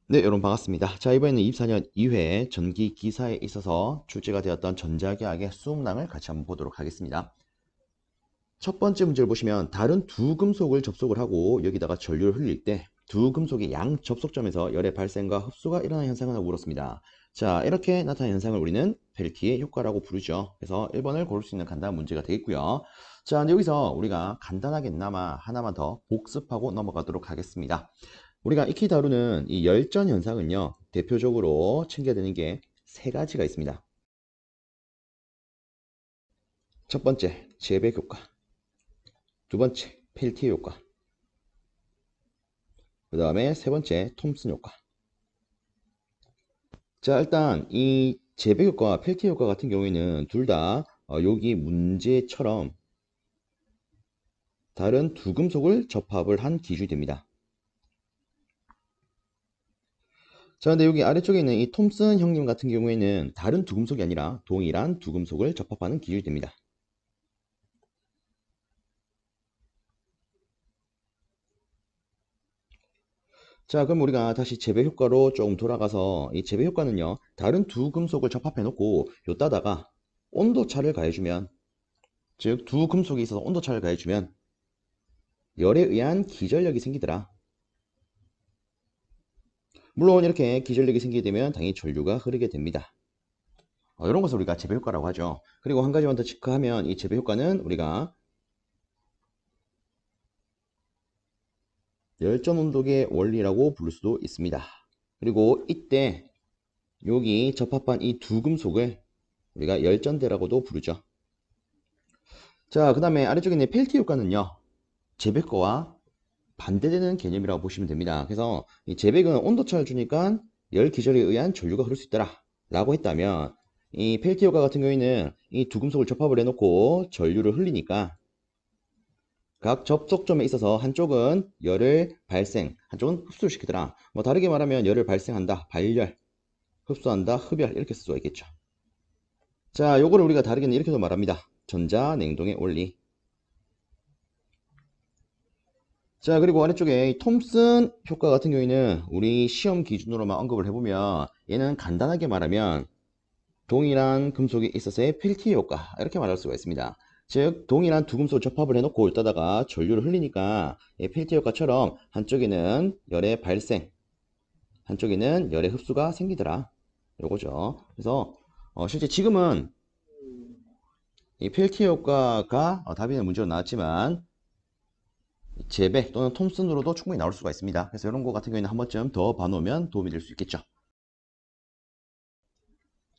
네, 여러분 반갑습니다. 자, 이번에는 24년 2회 전기 기사에 있어서 출제가 되었던 전자계학의 수업량을 같이 한번 보도록 하겠습니다. 첫 번째 문제를 보시면 다른 두 금속을 접속을 하고 여기다가 전류를 흘릴 때 두 금속의 양 접속점에서 열의 발생과 흡수가 일어나는 현상을 하고 물었습니다. 자, 이렇게 나타나는 현상을 우리는 펠티의 효과라고 부르죠. 그래서 1번을 고를 수 있는 간단한 문제가 되겠고요. 자, 근데 여기서 우리가 간단하게나마 하나만 더 복습하고 넘어가도록 하겠습니다. 우리가 익히 다루는 이 열전 현상은요, 대표적으로 챙겨야 되는 게 세 가지가 있습니다. 첫 번째, 재백 효과. 두 번째, 펠티의 효과. 그 다음에 세 번째, 톰슨 효과. 자, 일단 이 재백 효과와 펠티 효과 같은 경우에는 둘 다 여기 문제처럼 다른 두 금속을 접합을 한 기준이 됩니다. 자, 근데 여기 아래쪽에 있는 이 톰슨 형님 같은 경우에는 다른 두 금속이 아니라 동일한 두 금속을 접합하는 기준이 됩니다. 자, 그럼 우리가 다시 재배 효과로 조금 돌아가서 이 재배 효과는요, 다른 두 금속을 접합해 놓고 요따다가 온도차를 가해주면, 즉 두 금속이 있어서 온도차를 가해주면 열에 의한 기전력이 생기더라. 물론 이렇게 기전력이 생기게 되면 당연히 전류가 흐르게 됩니다. 이런 것을 우리가 재배 효과라고 하죠. 그리고 한 가지만 더 체크하면 이 재배 효과는 우리가 열전 온도계 원리라고 부를 수도 있습니다. 그리고 이때 여기 접합한 이 두 금속을 우리가 열전대라고도 부르죠. 자, 그 다음에 아래쪽에 있는 펠티 효과는요, 재백과와 반대되는 개념이라고 보시면 됩니다. 그래서 이 재백은 온도차를 주니까 열 기절에 의한 전류가 흐를 수 있더라 라고 했다면, 이 펠티 효과 같은 경우에는 이 두 금속을 접합을 해놓고 전류를 흘리니까 각 접속점에 있어서 한쪽은 열을 발생, 한쪽은 흡수를 시키더라. 뭐 다르게 말하면 열을 발생한다, 발열, 흡수한다, 흡열, 이렇게 쓸 수가 있겠죠. 자, 요거를 우리가 다르게는 이렇게도 말합니다. 전자냉동의 원리. 자, 그리고 아래쪽에 이 톰슨 효과 같은 경우에는 우리 시험 기준으로만 언급을 해보면 얘는 간단하게 말하면 동일한 금속에 있어서의 펠티 효과, 이렇게 말할 수가 있습니다. 즉 동일한 두 금속 접합을 해놓고 있다가 전류를 흘리니까 이 펠티 효과처럼 한쪽에는 열의 발생, 한쪽에는 열의 흡수가 생기더라, 요거죠. 그래서 실제 지금은 이 펠티 효과가 답이 되는 문제로 나왔지만 재배 또는 톰슨으로도 충분히 나올 수가 있습니다. 그래서 이런 거 같은 경우에는 한 번쯤 더 봐놓으면 도움이 될 수 있겠죠.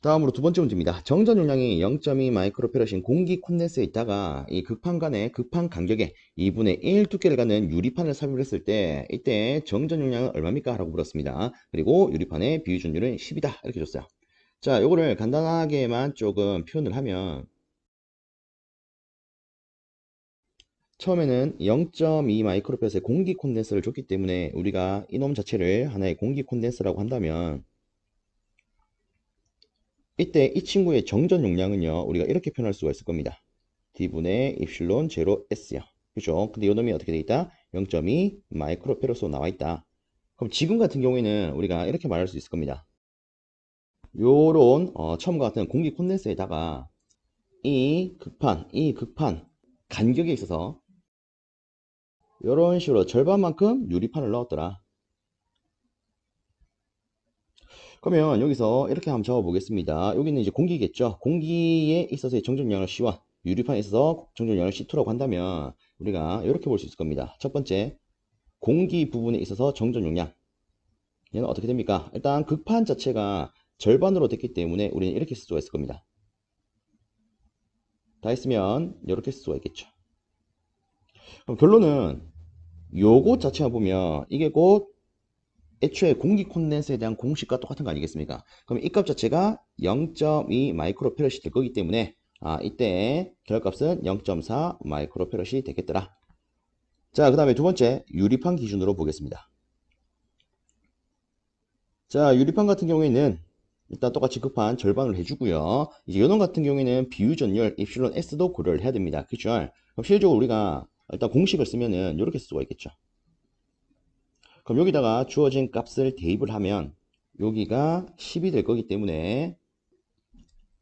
다음으로 두 번째 문제입니다. 정전 용량이 0.2 마이크로페럿인 공기 콘덴서에 있다가 이 극판 간의 극판 간격에 2분의 1 두께를 갖는 유리판을 삽입을 했을 때 이때 정전 용량은 얼마입니까? 라고 물었습니다. 그리고 유리판의 비유 전율은 10이다 이렇게 줬어요. 자, 요거를 간단하게만 조금 표현을 하면 처음에는 0.2 마이크로페럿의 공기 콘덴서를 줬기 때문에 우리가 이놈 자체를 하나의 공기 콘덴서라고 한다면 이때 이 친구의 정전 용량은요, 우리가 이렇게 표현할 수가 있을 겁니다. D분의 입실론 제로 S요. 그죠? 근데 이 놈이 어떻게 돼 있다? 0.2 마이크로페럿으로 나와 있다. 그럼 지금 같은 경우에는 우리가 이렇게 말할 수 있을 겁니다. 요런 처음과 같은 공기 콘덴서에다가 이 극판 간격에 있어서 이런 식으로 절반만큼 유리판을 넣었더라. 그러면 여기서 이렇게 한번 적어 보겠습니다. 여기는 이제 공기겠죠. 공기에 있어서의 정전량을 C1, 유리판에 있어서 정전량을 C2라고 한다면 우리가 이렇게 볼 수 있을 겁니다. 첫 번째, 공기 부분에 있어서 정전용량. 얘는 어떻게 됩니까? 일단 극판 자체가 절반으로 됐기 때문에 우리는 이렇게 쓸 수가 있을 겁니다. 다 했으면 이렇게 쓸 수가 있겠죠. 그럼 결론은 요것 자체만 보면 이게 곧 애초에 공기 콘덴서에 대한 공식과 똑같은 거 아니겠습니까? 그럼 이 값 자체가 0.2 마이크로페럿이 될 거기 때문에 이때 결값은 0.4 마이크로페럿이 되겠더라. 자, 그 다음에 두 번째 유리판 기준으로 보겠습니다. 자, 유리판 같은 경우에는 일단 똑같이 급한 절반을 해주고요. 이제 요놈 같은 경우에는 비유전율 입실론 S도 고려를 해야 됩니다. 그죠? 그럼 실질적으로 우리가 일단 공식을 쓰면은 이렇게 쓸 수가 있겠죠. 그럼 여기다가 주어진 값을 대입을 하면 여기가 10이 될 거기 때문에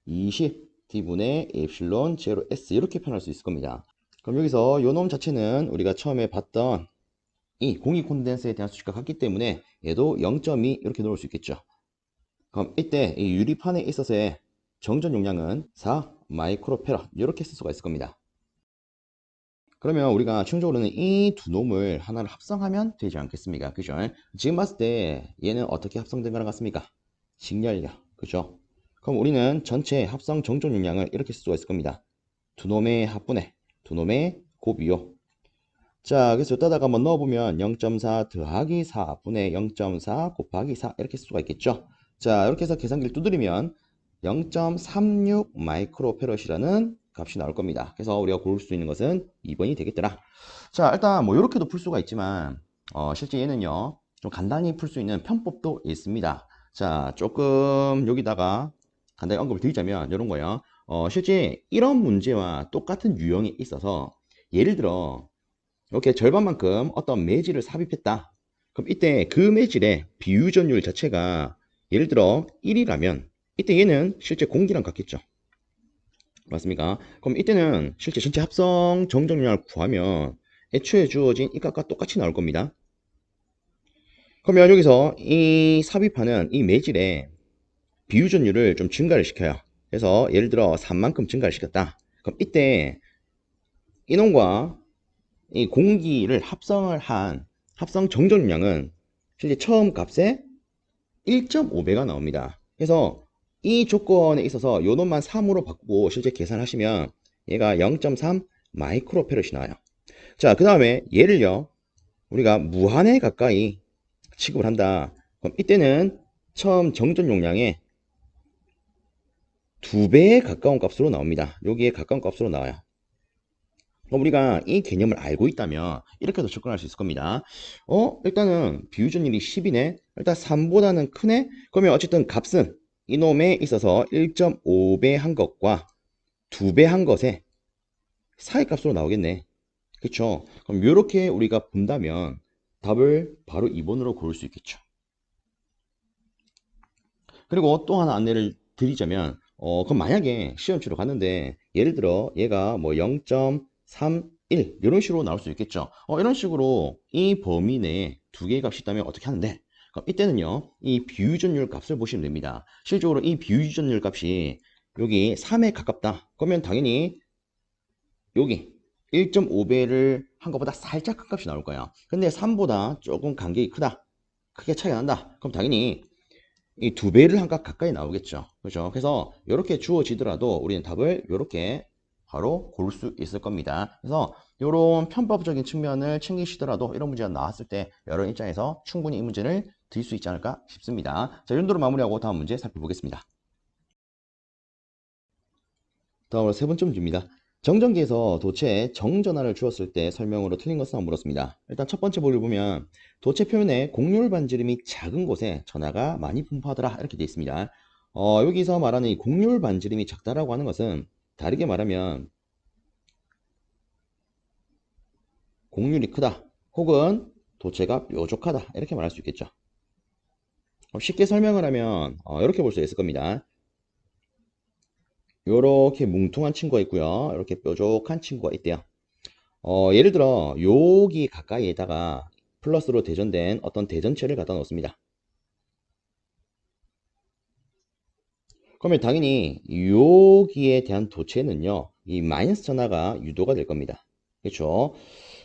20 D분의 에프실론 제로 S 이렇게 표현할 수 있을 겁니다. 그럼 여기서 요 놈 자체는 우리가 처음에 봤던 이 공기 콘덴서에 대한 수식과 같기 때문에 얘도 0.2 이렇게 넣을 수 있겠죠. 그럼 이때 이 유리판에 있어서의 정전 용량은 4 마이크로페럿 이렇게 쓸 수가 있을 겁니다. 그러면 우리가 최종적으로는 이 두 놈을 하나를 합성하면 되지 않겠습니까? 그죠? 지금 봤을 때 얘는 어떻게 합성된 거랑 같습니까? 직렬력. 그죠? 그럼 우리는 전체 합성 정전 용량을 이렇게 쓸 수가 있을 겁니다. 두 놈의 합분해, 두 놈의 곱이요. 자, 그래서 여기다가 한번 넣어보면 0.4 더하기 4분의 0.4 곱하기 4 이렇게 쓸 수가 있겠죠. 자, 이렇게 해서 계산기를 두드리면 0.36 마이크로페럿이라는 값이 나올 겁니다. 그래서 우리가 고를 수 있는 것은 2번이 되겠더라. 자, 일단 뭐 이렇게도 풀 수가 있지만 실제 얘는요 좀 간단히 풀 수 있는 편법도 있습니다. 자, 조금 여기다가 간단히 언급을 드리자면 이런 거예요. 실제 이런 문제와 똑같은 유형이 있어서 예를 들어 이렇게 절반만큼 어떤 매질을 삽입했다. 그럼 이때 그 매질의 비유전율 자체가 예를 들어 1이라면 이때 얘는 실제 공기랑 같겠죠. 맞습니까? 그럼 이때는 실제 전체 합성 정전율을 구하면 애초에 주어진 이 값과 똑같이 나올 겁니다. 그러면 여기서 이 삽입하는 이 매질의 비유전율을 좀 증가를 시켜요. 그래서 예를 들어 3만큼 증가를 시켰다. 그럼 이때 이놈과 이 공기를 합성을 한 합성 정전량은 실제 처음 값의 1.5배가 나옵니다. 그래서 이 조건에 있어서 요 놈만 3으로 바꾸고 실제 계산하시면 얘가 0.3 마이크로페럿이 나와요. 자, 그 다음에 얘를요 우리가 무한에 가까이 취급을 한다. 그럼 이때는 처음 정전 용량의 2배에 가까운 값으로 나옵니다. 여기에 가까운 값으로 나와요. 그럼 우리가 이 개념을 알고 있다면 이렇게도 접근할 수 있을 겁니다. 일단은 비유전율이 10이네. 일단 3보다는 크네. 그러면 어쨌든 값은 이놈에 있어서 1.5배 한 것과 2배 한 것의 사이값으로 나오겠네. 그쵸? 그럼 이렇게 우리가 본다면 답을 바로 2번으로 고를 수 있겠죠. 그리고 또 하나 안내를 드리자면 그럼 만약에 시험 치러 갔는데 예를 들어 얘가 뭐 0.31 이런 식으로 나올 수 있겠죠. 이런 식으로 이 범위 내에 두 개의 값이 있다면 어떻게 하는데? 그럼 이때는요 이 비유전율 값을 보시면 됩니다. 실적으로 이 비유전율 값이 여기 3에 가깝다. 그러면 당연히 여기 1.5배를 한 것보다 살짝 큰 값이 나올 거예요. 근데 3보다 조금 간격이 크다. 크게 차이가 난다. 그럼 당연히 이 2배를 한 값 가까이 나오겠죠. 그렇죠? 그래서 이렇게 주어지더라도 우리는 답을 이렇게 바로 고를 수 있을 겁니다. 그래서 이런 편법적인 측면을 챙기시더라도 이런 문제가 나왔을 때 여러 입장에서 충분히 이 문제를 드릴 수 있지 않을까 싶습니다. 자, 이 정도로 마무리하고 다음 문제 살펴보겠습니다. 다음으로 세 번째 문제입니다. 정전기에서 도체에 정전하를 주었을 때 설명으로 틀린 것은 물었습니다. 일단 첫 번째 볼을 보면 도체 표면에 곡률 반지름이 작은 곳에 전하가 많이 분포하더라 이렇게 되어 있습니다. 여기서 말하는 이 곡률 반지름이 작다라고 하는 것은 다르게 말하면 곡률이 크다 혹은 도체가 뾰족하다 이렇게 말할 수 있겠죠. 쉽게 설명을 하면 이렇게 볼 수 있을 겁니다. 이렇게 뭉퉁한 친구가 있고요. 이렇게 뾰족한 친구가 있대요. 예를 들어 여기 가까이에다가 플러스로 대전된 어떤 대전체를 갖다 놓습니다. 그러면 당연히 여기에 대한 도체는요 이 마이너스 전하가 유도가 될 겁니다. 그렇죠?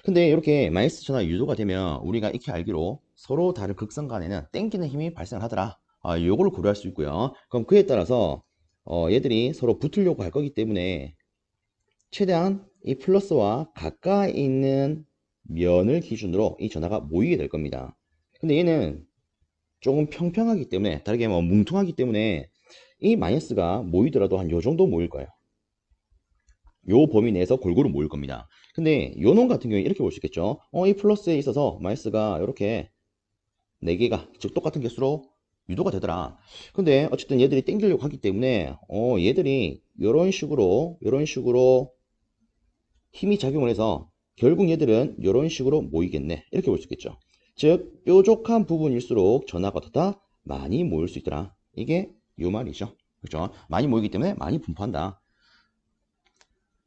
근데 이렇게 마이너스 전하 유도가 되면 우리가 익히 알기로 서로 다른 극선 간에는 땡기는 힘이 발생을 하더라. 요거를 고려할 수 있고요. 그럼 그에 따라서 얘들이 서로 붙으려고 할 거기 때문에 최대한 이 플러스와 가까이 있는 면을 기준으로 이 전하가 모이게 될 겁니다. 근데 얘는 조금 평평하기 때문에 다르게 뭐 뭉퉁하기 때문에 이 마이너스가 모이더라도 한 요 정도 모일 거예요. 요 범위 내에서 골고루 모일 겁니다. 근데 요 놈 같은 경우에 이렇게 볼 수 있겠죠. 이 플러스에 있어서 마이너스가 이렇게 4개가 즉 똑같은 개수로 유도가 되더라. 근데 어쨌든 얘들이 땡기려고 하기 때문에 얘들이 이런 식으로 힘이 작용을 해서 결국 얘들은 이런 식으로 모이겠네 이렇게 볼 수 있겠죠. 즉 뾰족한 부분일수록 전하가 더 많이 모일 수 있더라. 이게 요 말이죠. 그렇죠? 많이 모이기 때문에 많이 분포한다.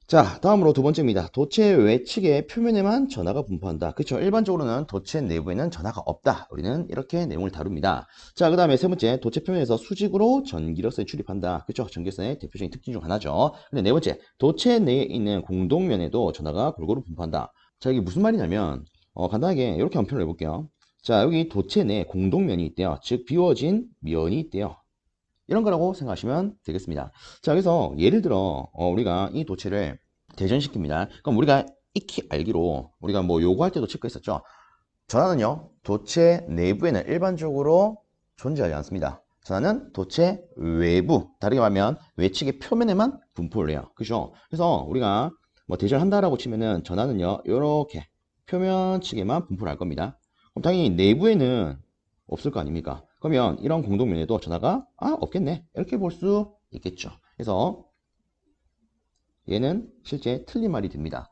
자, 다음으로 두 번째입니다. 도체 외측의 표면에만 전하가 분포한다. 그렇죠? 일반적으로는 도체 내부에는 전하가 없다. 우리는 이렇게 내용을 다룹니다. 자, 그 다음에 세 번째, 도체 표면에서 수직으로 전기력선이 출입한다. 그렇죠? 전기력선의 대표적인 특징 중 하나죠. 근데 네 번째, 도체 내에 있는 공동면에도 전하가 골고루 분포한다. 자, 이게 무슨 말이냐면 간단하게 이렇게 한번 표현을 해볼게요. 자, 여기 도체 내에 공동면이 있대요. 즉 비워진 면이 있대요. 이런 거라고 생각하시면 되겠습니다. 자, 그래서 예를 들어 우리가 이 도체를 대전시킵니다. 그럼 우리가 익히 알기로 우리가 뭐 요구할 때도 체크했었죠. 전하는요, 도체 내부에는 일반적으로 존재하지 않습니다. 전하는 도체 외부, 다르게 말하면 외측의 표면에만 분포를 해요. 그죠? 그래서 우리가 뭐 대전한다라고 치면은 전하는요, 이렇게 표면 측에만 분포를 할 겁니다. 그럼 당연히 내부에는 없을 거 아닙니까? 그러면 이런 공동면에도 전하가 없겠네, 이렇게 볼 수 있겠죠. 그래서 얘는 실제 틀린 말이 됩니다.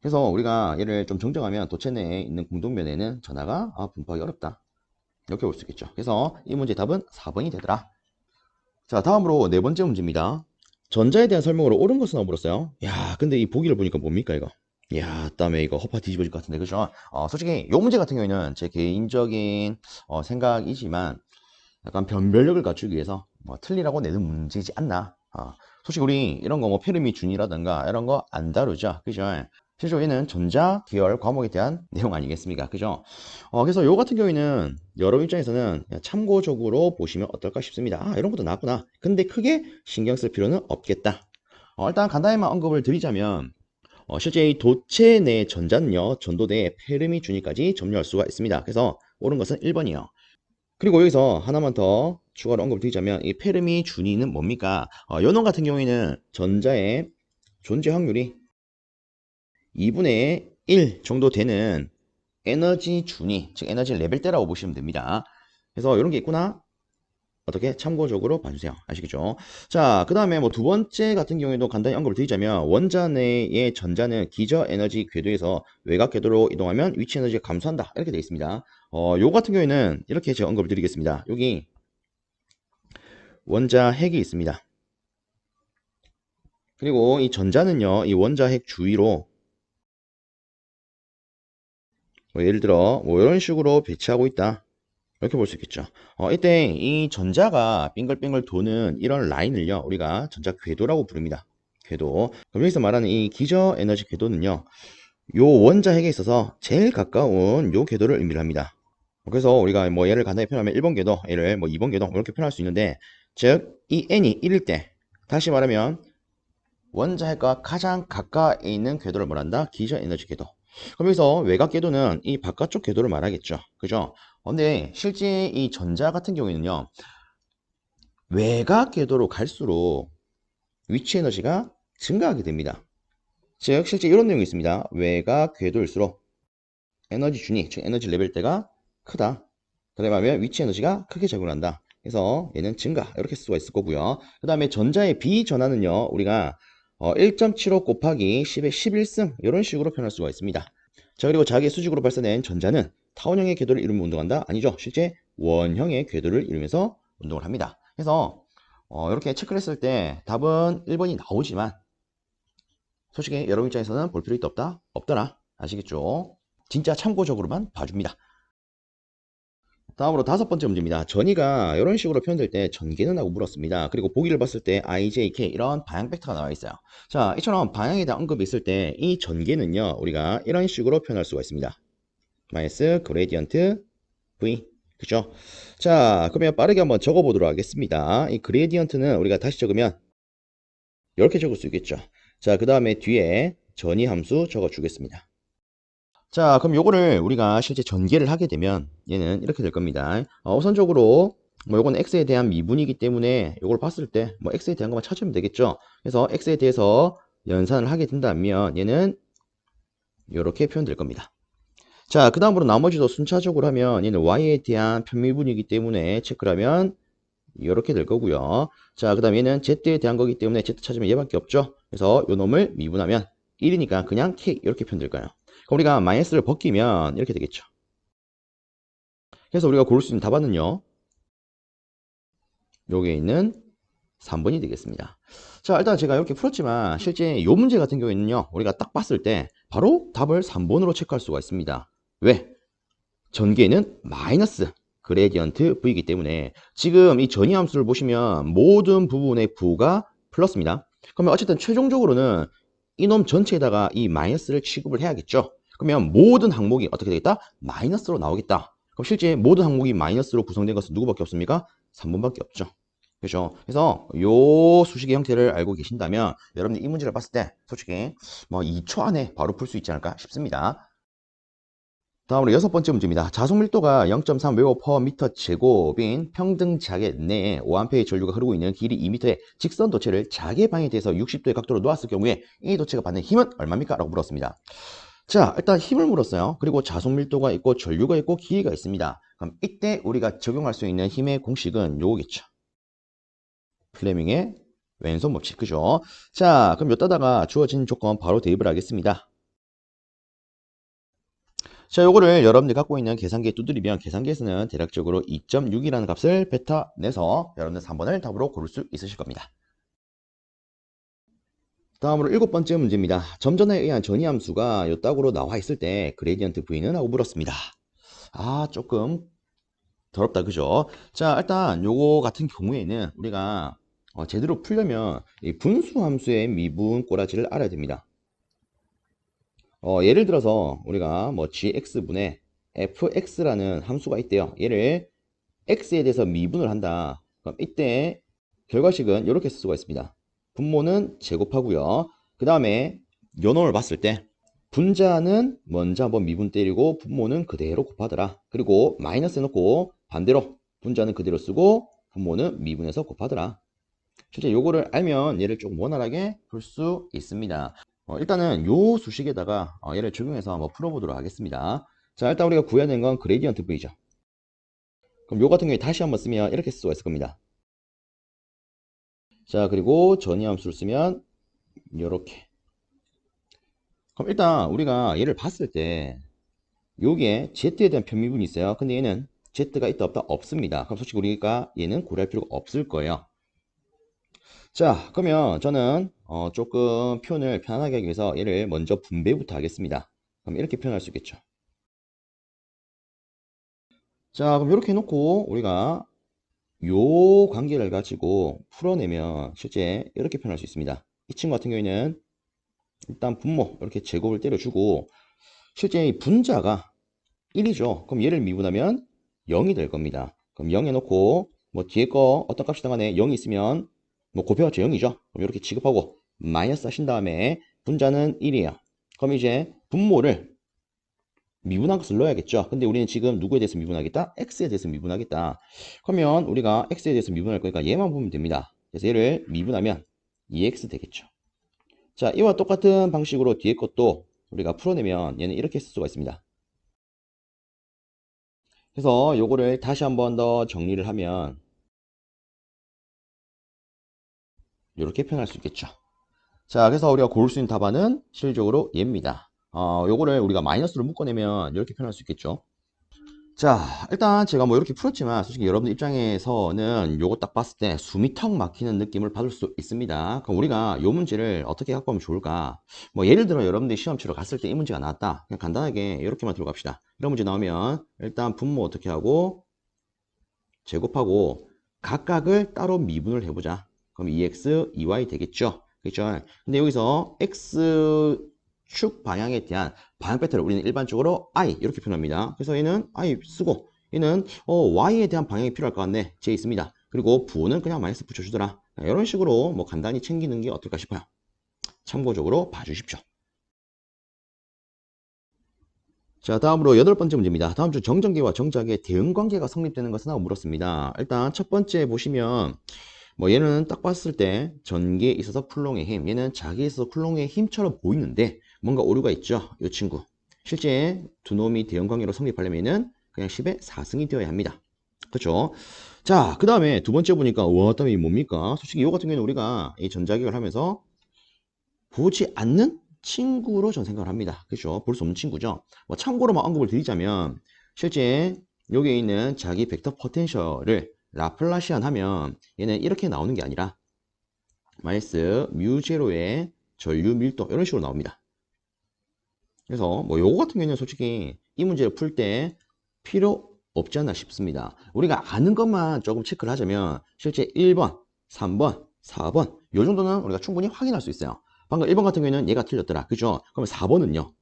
그래서 우리가 얘를 좀 정정하면 도체 내에 있는 공동면에는 전하가 분포하기 어렵다, 이렇게 볼 수 있겠죠. 그래서 이 문제 답은 4번이 되더라. 자, 다음으로 네 번째 문제입니다. 전자에 대한 설명으로 옳은 것은 물었어요. 야, 근데 이 보기를 보니까 뭡니까 이거? 야, 땀에 이거 허파 뒤집어질 것 같은데, 그죠? 솔직히 이 문제 같은 경우에는 제 개인적인 생각이지만 약간 변별력을 갖추기 위해서 뭐 틀리라고 내는 문제지 않나. 솔직히 우리 이런 거 뭐 페르미 준이라든가 이런 거 안 다루죠, 그죠? 실제로 얘는 전자 계열 과목에 대한 내용 아니겠습니까, 그죠? 그래서 요 같은 경우에는 여러분 입장에서는 그냥 참고적으로 보시면 어떨까 싶습니다. 이런 것도 나왔구나. 근데 크게 신경 쓸 필요는 없겠다. 일단 간단히만 언급을 드리자면 실제 이 도체 내 전자는요, 전도대에 페르미 준위까지 점유할 수가 있습니다. 그래서 옳은 것은 1번이요. 그리고 여기서 하나만 더 추가로 언급을 드리자면 이 페르미 준위는 뭡니까? 요 놈 같은 경우에는 전자의 존재 확률이 2분의 1 정도 되는 에너지 준위, 즉 에너지 레벨대라고 보시면 됩니다. 그래서 이런 게 있구나. 어떻게 참고적으로 봐주세요. 아시겠죠? 자, 그 다음에 뭐 두 번째 같은 경우에도 간단히 언급을 드리자면 원자 내의 전자는 기저 에너지 궤도에서 외곽 궤도로 이동하면 위치 에너지가 감소한다, 이렇게 되어 있습니다. 요 같은 경우에는 이렇게 제가 언급을 드리겠습니다. 여기 원자 핵이 있습니다. 그리고 이 전자는요, 이 원자 핵 주위로 뭐 예를 들어 뭐 이런 식으로 배치하고 있다, 이렇게 볼 수 있겠죠. 이때 이 전자가 빙글빙글 도는 이런 라인을요, 우리가 전자 궤도라고 부릅니다. 궤도. 그럼 여기서 말하는 이 기저 에너지 궤도는요, 요 원자 핵에 있어서 제일 가까운 요 궤도를 의미를 합니다. 그래서 우리가 뭐 얘를 간단히 표현하면 1번 궤도, 얘를 뭐 2번 궤도 이렇게 표현할 수 있는데, 즉 이 n이 1일 때, 다시 말하면 원자 핵과 가장 가까이 있는 궤도를 말한다, 기저 에너지 궤도. 그럼 여기서 외곽 궤도는 이 바깥쪽 궤도를 말하겠죠, 그죠? 근데 실제 이 전자 같은 경우에는요, 외곽 궤도로 갈수록 위치 에너지가 증가하게 됩니다. 즉 실제 이런 내용이 있습니다. 외곽 궤도일수록 에너지 준위, 즉 에너지 레벨대가 크다. 그다음에 말하면 위치 에너지가 크게 작용한다. 그래서 얘는 증가, 이렇게 쓸 수가 있을 거고요. 그 다음에 전자의 비전하는요, 우리가 1.75 곱하기 10의 11승 이런 식으로 표현할 수가 있습니다. 자, 그리고 자기 수직으로 발사된 전자는 타원형의 궤도를 이루며 운동한다? 아니죠. 실제 원형의 궤도를 이루면서 운동을 합니다. 그래서 이렇게 체크를 했을 때 답은 1번이 나오지만 솔직히 여러분 입장에서는 볼 필요 있다 없다? 없더라. 아시겠죠? 진짜 참고적으로만 봐줍니다. 다음으로 다섯 번째 문제입니다. 전이가 이런 식으로 표현될 때 전개는 하고 물었습니다. 그리고 보기를 봤을 때 I, J, K 이런 방향 벡터가 나와 있어요. 자, 이처럼 방향에 대한 언급이 있을 때 이 전개는요, 우리가 이런 식으로 표현할 수가 있습니다. 마이너스 그레디언트 V. 그죠? 자, 그러면 빠르게 한번 적어보도록 하겠습니다. 이 그레디언트는 우리가 다시 적으면 이렇게 적을 수 있겠죠. 자, 그 다음에 뒤에 전이 함수 적어주겠습니다. 자, 그럼 요거를 우리가 실제 전개를 하게 되면 얘는 이렇게 될 겁니다. 우선적으로 뭐 요건 x에 대한 미분이기 때문에 요걸 봤을 때 뭐 x에 대한 것만 찾으면 되겠죠. 그래서 x에 대해서 연산을 하게 된다면 얘는 이렇게 표현될 겁니다. 자, 그 다음으로 나머지도 순차적으로 하면 얘는 y에 대한 편미분이기 때문에 체크를 하면 이렇게 될 거고요. 자, 그 다음 얘는 z에 대한 거기 때문에 z 찾으면 얘밖에 없죠. 그래서 요 놈을 미분하면 1이니까 그냥 k 이렇게 표현될 거예요. 그럼 우리가 마이너스를 벗기면 이렇게 되겠죠. 그래서 우리가 고를 수 있는 답안은요, 여기에 있는 3번이 되겠습니다. 자, 일단 제가 이렇게 풀었지만 실제 이 문제 같은 경우에는요, 우리가 딱 봤을 때 바로 답을 3번으로 체크할 수가 있습니다. 왜? 전개는 마이너스 그레디언트 V이기 때문에 지금 이 전이함수를 보시면 모든 부분의 부가 플러스입니다. 그러면 어쨌든 최종적으로는 이놈 전체에다가 이 마이너스를 취급을 해야겠죠. 그러면 모든 항목이 어떻게 되겠다? 마이너스로 나오겠다. 그럼 실제 모든 항목이 마이너스로 구성된 것은 누구밖에 없습니까? 3번밖에 없죠. 그렇죠. 그래서 요 수식의 형태를 알고 계신다면 여러분들 이 문제를 봤을 때 솔직히 뭐 2초 안에 바로 풀 수 있지 않을까 싶습니다. 다음으로 6번째 문제입니다. 자속 밀도가 0.3 웨버 퍼 미터 제곱인 평등 자개 내에 5A의 전류가 흐르고 있는 길이 2m의 직선 도체를 자개 방향에 대해서 60도의 각도로 놓았을 경우에 이 도체가 받는 힘은 얼마입니까? 라고 물었습니다. 자, 일단 힘을 물었어요. 그리고 자속 밀도가 있고 전류가 있고 길이가 있습니다. 그럼 이때 우리가 적용할 수 있는 힘의 공식은 요거겠죠. 플레밍의 왼손 법칙, 그죠? 자, 그럼 여기다가 주어진 조건 바로 대입을 하겠습니다. 자, 요거를 여러분들이 갖고 있는 계산기에 두드리면 계산기에서는 대략적으로 2.6이라는 값을 뱉어내서 여러분들 3번을 답으로 고를 수 있으실 겁니다. 다음으로 7번째 문제입니다. 점전에 의한 전이함수가 요 딱으로 나와 있을 때 그레디언트 V는? 하고 물었습니다. 아, 조금 더럽다, 그죠? 자, 일단 요거 같은 경우에는 우리가 제대로 풀려면 이 분수함수의 미분 꼬라지를 알아야 됩니다. 예를 들어서 우리가 뭐 gx분의 fx라는 함수가 있대요. 얘를 x에 대해서 미분을 한다. 그럼 이때 결과식은 이렇게 쓸 수가 있습니다. 분모는 제곱하고요. 그 다음에 요놈을 봤을 때 분자는 먼저 한번 미분 때리고 분모는 그대로 곱하더라. 그리고 마이너스 해놓고 반대로 분자는 그대로 쓰고 분모는 미분해서 곱하더라. 실제 요거를 알면 얘를 조금 원활하게 풀 수 있습니다. 일단은 요 수식에다가 얘를 적용해서 한번 풀어보도록 하겠습니다. 자, 일단 우리가 구해야 되는 건 그레디언트 V죠. 그럼 요 같은 경우에 다시 한번 쓰면 이렇게 쓸 수가 있을 겁니다. 자, 그리고 전이함수를 쓰면 요렇게. 그럼 일단 우리가 얘를 봤을 때 요게 Z에 대한 편미분이 있어요. 근데 얘는 Z가 있다 없다 없습니다. 그럼 솔직히 우리가 얘는 고려할 필요가 없을 거예요. 자, 그러면 저는 조금 표현을 편안하게 하기 위해서 얘를 먼저 분배부터 하겠습니다. 그럼 이렇게 표현할 수 있겠죠. 자, 그럼 이렇게 해놓고 우리가 요 관계를 가지고 풀어내면 실제 이렇게 표현할 수 있습니다. 이 친구 같은 경우에는 일단 분모 이렇게 제곱을 때려주고 실제 이 분자가 1이죠. 그럼 얘를 미분하면 0이 될 겁니다. 그럼 0 해놓고 뭐 뒤에 거 어떤 값이든 간에 0이 있으면 뭐 곱해봤자 0이죠. 그럼 이렇게 취급하고 마이너스 하신 다음에 분자는 1이에요. 그럼 이제 분모를 미분한 것을 넣어야겠죠. 근데 우리는 지금 누구에 대해서 미분하겠다? x에 대해서 미분하겠다. 그러면 우리가 x에 대해서 미분할 거니까 얘만 보면 됩니다. 그래서 얘를 미분하면 2x 되겠죠. 자, 이와 똑같은 방식으로 뒤에 것도 우리가 풀어내면 얘는 이렇게 쓸 수가 있습니다. 그래서 요거를 다시 한 번 더 정리를 하면 이렇게 표현할 수 있겠죠. 자, 그래서 우리가 고를 수 있는 답안은 실질적으로 얘입니다. 요거를 우리가 마이너스로 묶어내면 이렇게 표현할 수 있겠죠. 자, 일단 제가 뭐 이렇게 풀었지만 솔직히 여러분들 입장에서는 요거 딱 봤을 때 숨이 턱 막히는 느낌을 받을 수 있습니다. 그럼 우리가 요 문제를 어떻게 갖고 하면 좋을까? 뭐 예를 들어 여러분들이 시험 치러 갔을 때 이 문제가 나왔다. 그냥 간단하게 이렇게만 들어갑시다. 이런 문제 나오면 일단 분모 어떻게 하고 제곱하고 각각을 따로 미분을 해보자. 그럼 2x, 2y 되겠죠? 그렇죠? 근데 여기서 x축 방향에 대한 방향 배터를 우리는 일반적으로 i 이렇게 표현합니다. 그래서 얘는 i 쓰고 얘는 y에 대한 방향이 필요할 것 같네. j 있습니다. 그리고 부호는 그냥 마이너스 붙여주더라. 이런 식으로 뭐 간단히 챙기는 게 어떨까 싶어요. 참고적으로 봐주십시오. 자, 다음으로 8번째 문제입니다. 다음 주 정전기와 정자기의 대응관계가 성립되는 것은? 하고 물었습니다. 일단 첫 번째 보시면 뭐 얘는 딱 봤을 때 전기에 있어서 쿨롱의 힘, 얘는 자기에 있어서 쿨롱의 힘처럼 보이는데 뭔가 오류가 있죠. 이 친구. 실제 두 놈이 대응관계로 성립하려면은 그냥 10의 4승이 되어야 합니다. 그렇죠? 자, 그 다음에 두 번째 보니까 와, 다음에 뭡니까? 솔직히 이거 같은 경우는 우리가 이 전자기를 하면서 보지 않는 친구로 전 생각을 합니다. 그렇죠? 볼 수 없는 친구죠. 뭐 참고로만 언급을 드리자면 실제 여기에 있는 자기 벡터 포텐셜을 라플라시안 하면 얘는 이렇게 나오는 게 아니라 마이너스 뮤0의 전류 밀도 이런 식으로 나옵니다. 그래서 뭐 요거 같은 경우는 솔직히 이 문제를 풀 때 필요 없지 않나 싶습니다. 우리가 아는 것만 조금 체크를 하자면 실제 1번, 3번, 4번 요 정도는 우리가 충분히 확인할 수 있어요. 방금 1번 같은 경우에는 얘가 틀렸더라. 그죠? 그러면 4번은요.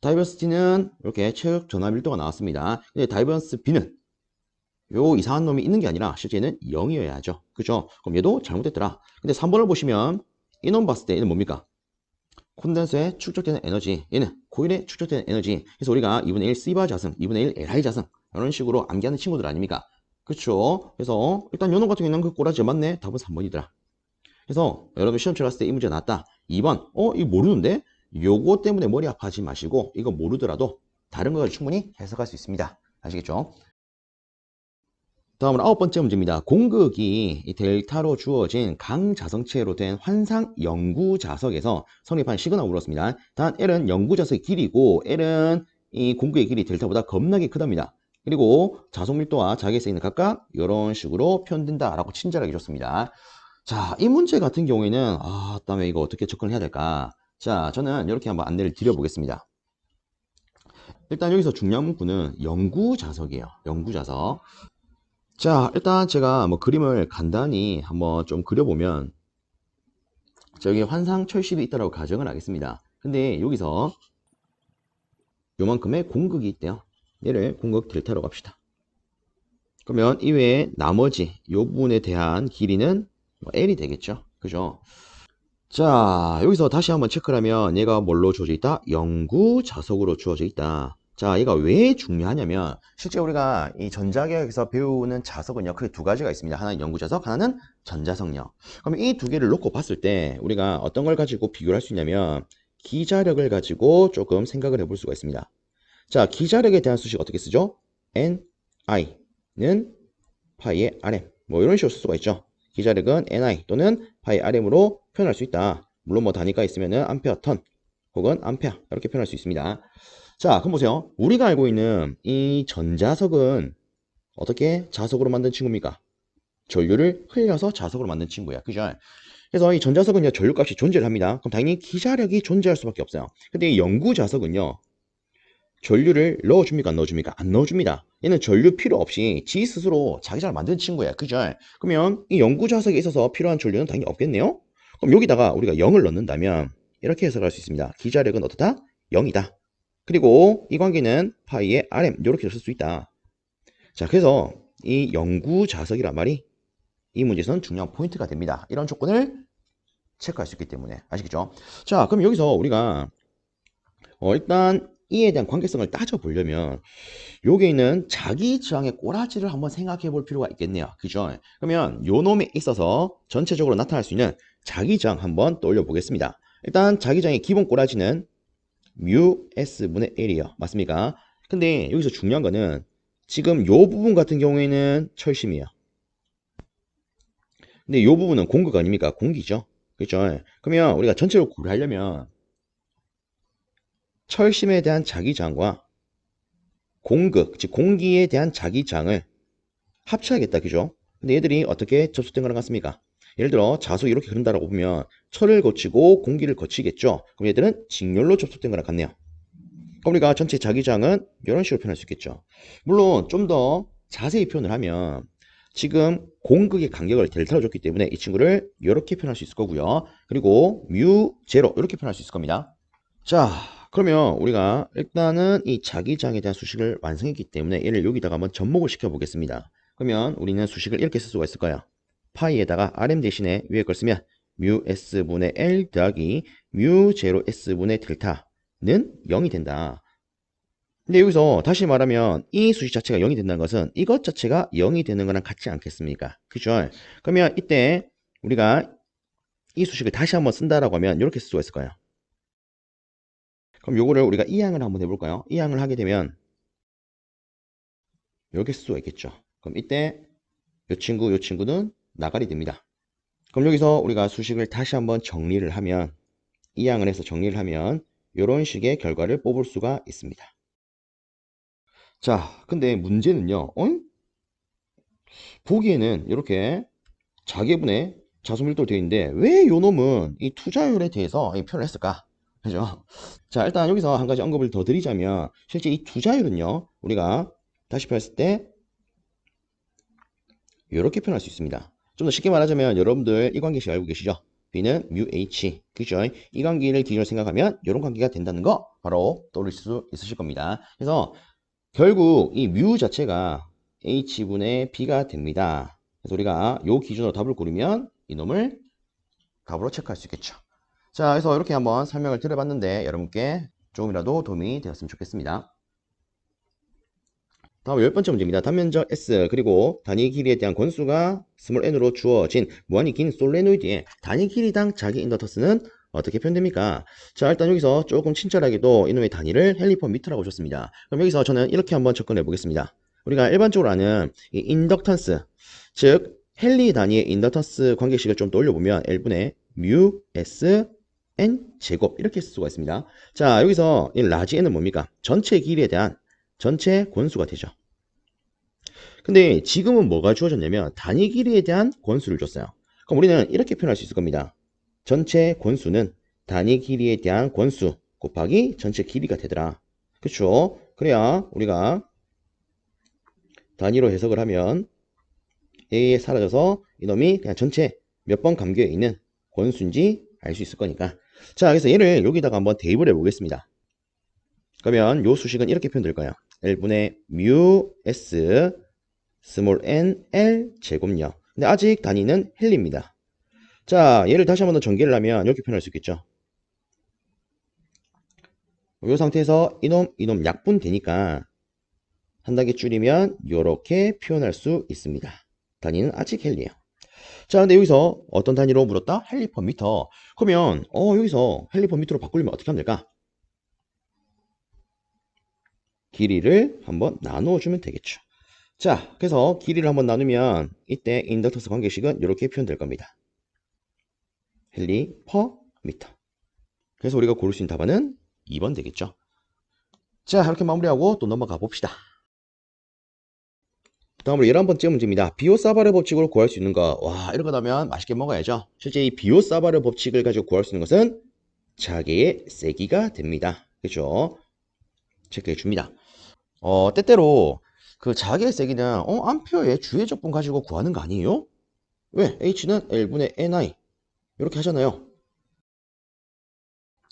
다이버시티는 이렇게 체육 전화 밀도가 나왔습니다. 근데 다이버스 B는 요 이상한 놈이 있는 게 아니라 실제는 0이어야 하죠. 그죠? 그럼 얘도 잘못됐더라. 근데 3번을 보시면 이 놈 봤을 때 얘는 뭡니까? 콘덴서에 축적되는 에너지, 얘는 코일에 축적되는 에너지. 그래서 우리가 2분의 1 C바 자승, 2분의 1 LI 자승 이런 식으로 암기하는 친구들 아닙니까? 그쵸? 그래서 일단 요놈 같은 경우는 그 꼬라지 맞네. 답은 3번이더라. 그래서 여러분 시험 칠 갔을 때 이 문제 나왔다. 2번, 이거 모르는데? 요거 때문에 머리 아파하지 마시고 이거 모르더라도 다른 거 가지고 충분히 해석할 수 있습니다. 아시겠죠? 다음은 9번째 문제입니다. 공극이 이 델타로 주어진 강자성체로 된 환상 영구자석에서 성립한 시그널을 물었습니다. 단 L은 영구자석의 길이고 L은 이 공극의 길이 델타보다 겁나게 크답니다. 그리고 자석 밀도와 자기에 있는 각각 이런 식으로 표현된다라고 친절하게 줬습니다. 자, 이 문제 같은 경우에는 다음에 이거 어떻게 접근을 해야 될까? 자, 저는 이렇게 한번 안내를 드려보겠습니다. 일단 여기서 중요한 문구는 영구자석이에요. 영구자석. 자, 일단 제가 뭐 그림을 간단히 한번 좀 그려보면 저기 환상 철실이 있다고 가정을 하겠습니다. 근데 여기서 요만큼의 공극이 있대요. 얘를 공극 델타로 갑시다. 그러면 이외에 나머지 요 부분에 대한 길이는 뭐 L이 되겠죠. 그죠? 자, 여기서 다시 한번 체크를 하면 얘가 뭘로 주어져 있다? 영구 자석으로 주어져 있다. 자, 얘가 왜 중요하냐면 실제 우리가 이 전자계에서 배우는 자석은요, 크게 두 가지가 있습니다. 하나는 영구자석, 하나는 전자석요. 그럼 이 두 개를 놓고 봤을 때 우리가 어떤 걸 가지고 비교를 할 수 있냐면 기자력을 가지고 조금 생각을 해볼 수가 있습니다. 자, 기자력에 대한 수식 어떻게 쓰죠? NI는 파이의 RM 뭐 이런 식으로 쓸 수가 있죠. 기자력은 NI 또는 파이 RM으로 표현할 수 있다. 물론 뭐 단위가 있으면은 암페어 턴 혹은 암페어 이렇게 표현할 수 있습니다. 자, 그럼 보세요. 우리가 알고 있는 이 전자석은 어떻게 자석으로 만든 친구입니까? 전류를 흘려서 자석으로 만든 친구야. 그죠? 그래서 이 전자석은요, 전류값이 존재를 합니다. 그럼 당연히 기자력이 존재할 수밖에 없어요. 근데 이 영구자석은요, 전류를 넣어줍니까? 안 넣어줍니까? 안 넣어줍니다. 얘는 전류 필요 없이 지 스스로 자기 잘 만든 친구야. 그죠? 그러면 이 영구자석에 있어서 필요한 전류는 당연히 없겠네요? 그럼 여기다가 우리가 0을 넣는다면 이렇게 해석할 수 있습니다. 기자력은 어떻다? 0이다. 그리고 이 관계는 파이의 RM 이렇게 쓸 수 있다. 자, 그래서 이 영구자석이란 말이 이 문제에서는 중요한 포인트가 됩니다. 이런 조건을 체크할 수 있기 때문에 아시겠죠? 자, 그럼 여기서 우리가 일단 이에 대한 관계성을 따져보려면 여기 있는 자기 저항의 꼬라지를 한번 생각해 볼 필요가 있겠네요. 그죠? 그러면 요 놈에 있어서 전체적으로 나타날 수 있는 자기 저항 한번 떠올려 보겠습니다. 일단 자기 저항의 기본 꼬라지는 뮤 S분의 L이에요. 맞습니까? 근데 여기서 중요한 거는 지금 요 부분 같은 경우에는 철심이에요. 근데 요 부분은 공극 아닙니까? 공기죠. 그렇죠? 그러면 우리가 전체로 고려하려면 철심에 대한 자기장과 공극, 즉 공기에 대한 자기장을 합쳐야겠다. 그죠? 근데 얘들이 어떻게 접속된 거랑 같습니까? 예를 들어 자석이 이렇게 흐른다라고 보면 철을 거치고 공기를 거치겠죠. 그럼 얘들은 직렬로 접속된 거랑 같네요. 그럼 우리가 전체 자기장은 이런 식으로 표현할 수 있겠죠. 물론 좀 더 자세히 표현을 하면 지금 공극의 간격을 델타로 줬기 때문에 이 친구를 이렇게 표현할 수 있을 거고요. 그리고 뮤 제로 이렇게 표현할 수 있을 겁니다. 자, 그러면 우리가 일단은 이 자기장에 대한 수식을 완성했기 때문에 얘를 여기다가 한번 접목을 시켜 보겠습니다. 그러면 우리는 수식을 이렇게 쓸 수가 있을 거예요. 파이에다가 RM 대신에 위에 걸 쓰면 뮤 S분의 L 더하기 뮤 제로 S분의 델타는 0이 된다. 근데 여기서 다시 말하면 이 수식 자체가 0이 된다는 것은 이것 자체가 0이 되는 거랑 같지 않겠습니까? 그죠? 그러면 이때 우리가 이 수식을 다시 한번 쓴다라고 하면 이렇게 쓸 수가 있을 거예요. 그럼 요거를 우리가 이항을 한번 해볼까요? 이항을 하게 되면 이렇게 쓸 수가 있겠죠. 그럼 이때 요 친구는 나가리 됩니다. 그럼 여기서 우리가 수식을 다시 한번 정리를 하면 이항을 해서 정리를 하면 이런 식의 결과를 뽑을 수가 있습니다. 자, 근데 문제는요. 보기에는 이렇게 자개분의 자수밀도로 되어 있는데 왜 요 놈은 이 투자율에 대해서 표현을 했을까? 그죠? 자, 일단 여기서 한 가지 언급을 더 드리자면 실제 이 투자율은요. 우리가 다시 표현했을 때 이렇게 표현할 수 있습니다. 좀 더 쉽게 말하자면 여러분들 이 관계식 알고 계시죠? B는 mu H, 그죠? 이 관계를 기준으로 생각하면 이런 관계가 된다는 거 바로 떠올릴 수 있으실 겁니다. 그래서 결국 이 mu 자체가 H분의 B가 됩니다. 그래서 우리가 이 기준으로 답을 고르면 이놈을 답으로 체크할 수 있겠죠. 자, 그래서 이렇게 한번 설명을 드려봤는데 여러분께 조금이라도 도움이 되었으면 좋겠습니다. 다음 10번째 문제입니다. 단면적 S 그리고 단위 길이에 대한 권수가 스몰 n으로 주어진 무한히 긴 솔레노이드의 단위 길이당 자기 인덕터스는 어떻게 표현됩니까? 자, 일단 여기서 조금 친절하게도 이놈의 단위를 헬리퍼미터라고 줬습니다. 그럼 여기서 저는 이렇게 한번 접근해 보겠습니다. 우리가 일반적으로 아는 이 인덕턴스, 즉 헨리 단위의 인덕턴스 관계식을 좀 떠올려보면 L분의 mu S n 제곱 이렇게 쓸 수가 있습니다. 자, 여기서 이 라지 n은 뭡니까? 전체 길이에 대한 전체 권수가 되죠. 근데 지금은 뭐가 주어졌냐면 단위 길이에 대한 권수를 줬어요. 그럼 우리는 이렇게 표현할 수 있을 겁니다. 전체 권수는 단위 길이에 대한 권수 곱하기 전체 길이가 되더라. 그렇죠? 그래야 우리가 단위로 해석을 하면 A에 사라져서 이놈이 그냥 전체 몇 번 감겨에 있는 권수인지 알 수 있을 거니까. 자, 그래서 얘를 여기다가 한번 대입을 해보겠습니다. 그러면 요 수식은 이렇게 표현될 거예요. L분의 mu S 스몰 n L 제곱요. 근데 아직 단위는 헨리입니다. 자, 얘를 다시 한번 더 전개를 하면 이렇게 표현할 수 있겠죠. 이 상태에서 이놈 약분 되니까 한 단계 줄이면 이렇게 표현할 수 있습니다. 단위는 아직 헨리예요. 자, 근데 여기서 어떤 단위로 물었다? 헨리퍼미터. 그러면 여기서 헨리퍼미터로 바꾸려면 어떻게 하면 될까? 길이를 한번 나누어주면 되겠죠. 자, 그래서 길이를 한번 나누면 이때 인덕턴스 관계식은 이렇게 표현될 겁니다. 헨리 퍼 미터. 그래서 우리가 고를 수 있는 답안은 2번 되겠죠. 자, 이렇게 마무리하고 또 넘어가 봅시다. 다음으로 11번째 문제입니다. 비오사바르 법칙으로 구할 수 있는 거. 와, 이런 거 나면 맛있게 먹어야죠. 실제 이 비오사바르 법칙을 가지고 구할 수 있는 것은 자개의 세기가 됩니다. 그렇죠? 체크해 줍니다. 때때로 그 자개의 세기는 암페어의 주의 적분 가지고 구하는 거 아니에요? 왜? H는 L분의 Ni 이렇게 하잖아요.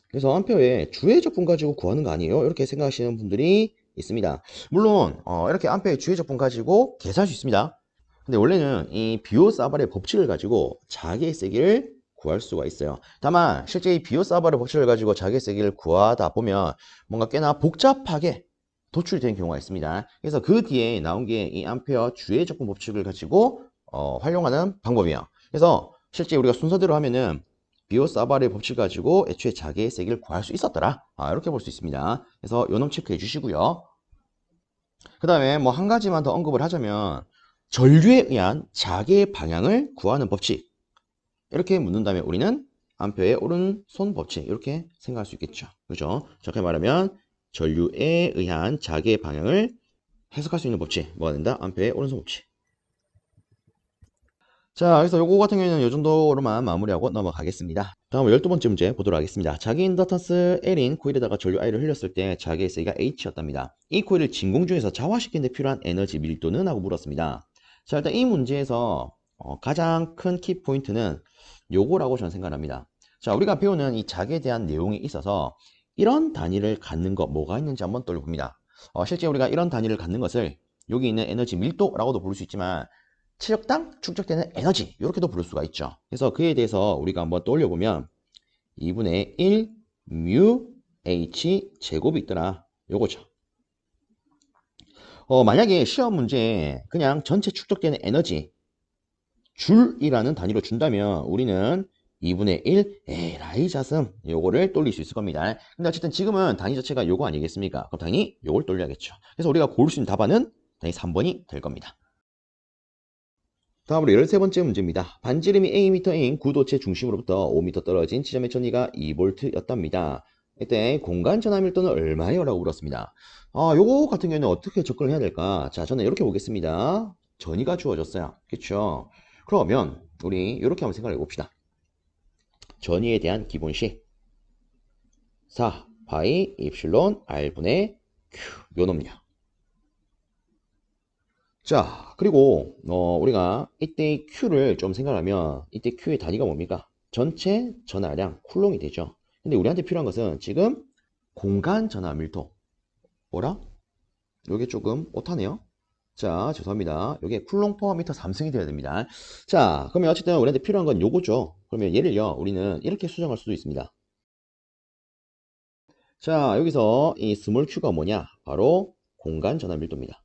그래서 암페어의 주의 적분 가지고 구하는 거 아니에요? 이렇게 생각하시는 분들이 있습니다. 물론 이렇게 암페어의 주의 적분 가지고 계산할 수 있습니다. 근데 원래는 이 비오사바르의 법칙을 가지고 자개의 세기를 구할 수가 있어요. 다만 실제 이 비오사바르 법칙을 가지고 자개의 세기를 구하다 보면 뭔가 꽤나 복잡하게 도출되는 경우가 있습니다. 그래서 그 뒤에 나온 게 이 암페어 주의 적분 법칙을 가지고 활용하는 방법이에요. 그래서 실제 우리가 순서대로 하면은 비오사바르의 법칙 가지고 애초에 자개의 세기를 구할 수 있었더라. 이렇게 볼 수 있습니다. 그래서 요놈 체크해 주시고요. 그 다음에 뭐 한 가지만 더 언급을 하자면 전류에 의한 자개의 방향을 구하는 법칙. 이렇게 묻는다면 우리는 암페어의 오른손 법칙 이렇게 생각할 수 있겠죠. 그죠? 정확히 말하면 전류에 의한 자개의 방향을 해석할 수 있는 법칙. 뭐가 된다? 암페어의 오른손 법칙. 자, 그래서 요거 같은 경우에는 이 정도로만 마무리하고 넘어가겠습니다. 다음 12번째 문제 보도록 하겠습니다. 자기 인덕턴스 L인 코일에다가 전류 I를 흘렸을 때 자기의 세기가 H였답니다. 이 코일을 진공 중에서 자화시키는 데 필요한 에너지 밀도는? 하고 물었습니다. 자, 일단 이 문제에서 가장 큰 키포인트는 요거라고 저는 생각합니다. 자, 우리가 배우는 이 자기에 대한 내용이 있어서 이런 단위를 갖는 거 뭐가 있는지 한번 떠올려봅니다. 실제 우리가 이런 단위를 갖는 것을 여기 있는 에너지 밀도라고도 부를 수 있지만 체력당 축적되는 에너지 이렇게도 부를 수가 있죠. 그래서 그에 대해서 우리가 한번 떠올려 보면 2분의 1 mu h 제곱이 있더라. 요거죠. 만약에 시험 문제에 그냥 전체 축적되는 에너지 줄이라는 단위로 준다면 우리는 2분의 1 에라이 자슴 요거를 돌릴 수 있을 겁니다. 근데 어쨌든 지금은 단위 자체가 요거 아니겠습니까? 그럼 당연히 요걸 돌려야겠죠. 그래서 우리가 고를 수 있는 답안은 당연히 3번이 될 겁니다. 다음으로 13번째 문제입니다. 반지름이 Am인 구도체 중심으로부터 5m 떨어진 지점의 전위가 2V였답니다. 이때 공간 전화 밀도는 얼마예요? 라고 물었습니다. 요거 같은 경우에는 어떻게 접근을 해야 될까? 자, 저는 이렇게 보겠습니다. 전위가 주어졌어요. 그쵸? 그러면 우리 이렇게 한번 생각해 봅시다. 전위에 대한 기본식 4 파이 입실론 r분의 q 요 놈요. 자, 그리고 우리가 이때 q를 좀 생각하면 이때 q의 단위가 뭡니까? 전체 전하량 쿨롱이 되죠. 근데 우리한테 필요한 것은 지금 공간 전하 밀도. 뭐라? 요게 조금 오타네요. 자, 죄송합니다. 요게 쿨롱 퍼 미터 3승이 되어야 됩니다. 자, 그러면 어쨌든 우리한테 필요한 건 요거죠. 그러면 얘를요, 우리는 이렇게 수정할 수도 있습니다. 자, 여기서 이 스몰 q가 뭐냐? 바로 공간 전하 밀도입니다.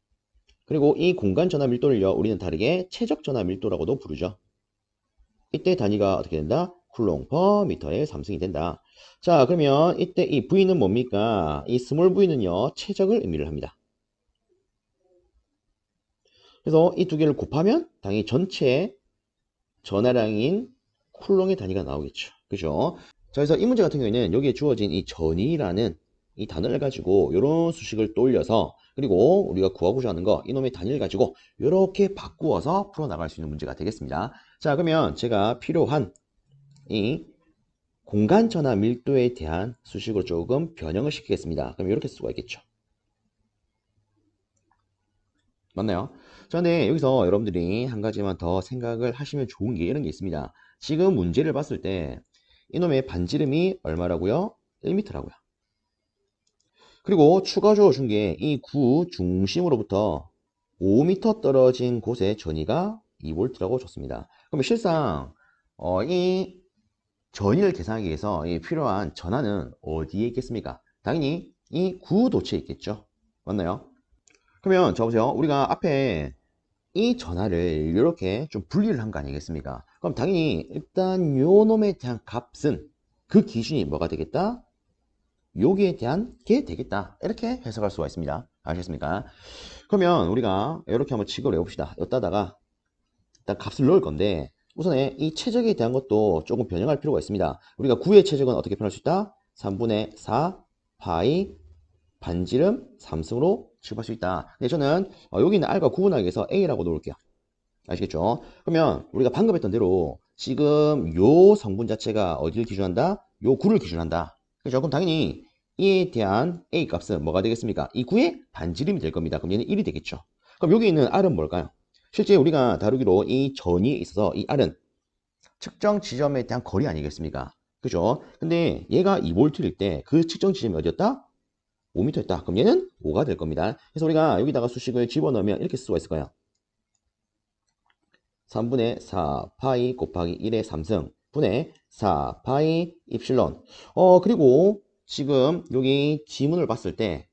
그리고 이 공간 전하 밀도를요, 우리는 다르게 최적 전하 밀도라고도 부르죠. 이때 단위가 어떻게 된다? 쿨롱 퍼 미터의 3승이 된다. 자, 그러면 이때 이 V는 뭡니까? 이 스몰 V는요, 최적을 의미를 합니다. 그래서 이 두 개를 곱하면 당연히 전체 전하량인 쿨롱의 단위가 나오겠죠. 그죠? 자, 그래서 이 문제 같은 경우에는 여기에 주어진 이 전위라는 이 단어를 가지고 이런 수식을 또 올려서 그리고 우리가 구하고자 하는 거 이놈의 단위를 가지고 이렇게 바꾸어서 풀어나갈 수 있는 문제가 되겠습니다. 자, 그러면 제가 필요한 이 공간 전하 밀도에 대한 수식으로 조금 변형을 시키겠습니다. 그럼 이렇게 쓸 수가 있겠죠. 맞나요? 자, 근데 여기서 여러분들이 한 가지만 더 생각을 하시면 좋은 게 이런 게 있습니다. 지금 문제를 봤을 때 이놈의 반지름이 얼마라고요? 1m라고요. 그리고 추가적으로 준 게 이 구 중심으로부터 5m 떨어진 곳의 전위가 2V라고 줬습니다. 그러면 실상 이 전위를 계산하기 위해서 필요한 전하는 어디에 있겠습니까? 당연히 이 구도체에 있겠죠. 맞나요? 그러면 저 보세요. 우리가 앞에 이 전하를 이렇게 좀 분리를 한 거 아니겠습니까? 그럼 당연히 일단 요 놈에 대한 값은 그 기준이 뭐가 되겠다? 여기에 대한 게 되겠다. 이렇게 해석할 수가 있습니다. 아시겠습니까? 그러면 우리가 이렇게 한번 칙을 해봅시다. 여기다가 일단 값을 넣을 건데 우선에 이 최적에 대한 것도 조금 변형할 필요가 있습니다. 우리가 9의 최적은 어떻게 표현할 수 있다? 3분의 4 파이 반지름 3승으로 취급할 수 있다. 근데 저는 여기 있는 r과 구분하기 위해서 a라고 놓을게요. 아시겠죠? 그러면 우리가 방금 했던 대로 지금 요 성분 자체가 어디를 기준한다? 요 9를 기준한다. 그죠? 그럼 당연히 이에 대한 a 값은 뭐가 되겠습니까? 이 9의 반지름이 될 겁니다. 그럼 얘는 1이 되겠죠. 그럼 여기 있는 r은 뭘까요? 실제 우리가 다루기로 이 전위에 있어서 이 r은 측정 지점에 대한 거리 아니겠습니까? 그죠? 근데 얘가 2V일 때 그 측정 지점이 어디였다? 5m였다. 그럼 얘는 5가 될 겁니다. 그래서 우리가 여기다가 수식을 집어넣으면 이렇게 쓸 수가 있을 거예요. 3분의 4 파이 곱하기 1의 3승 분의 4 파이 입실론. 그리고 지금 여기 지문을 봤을 때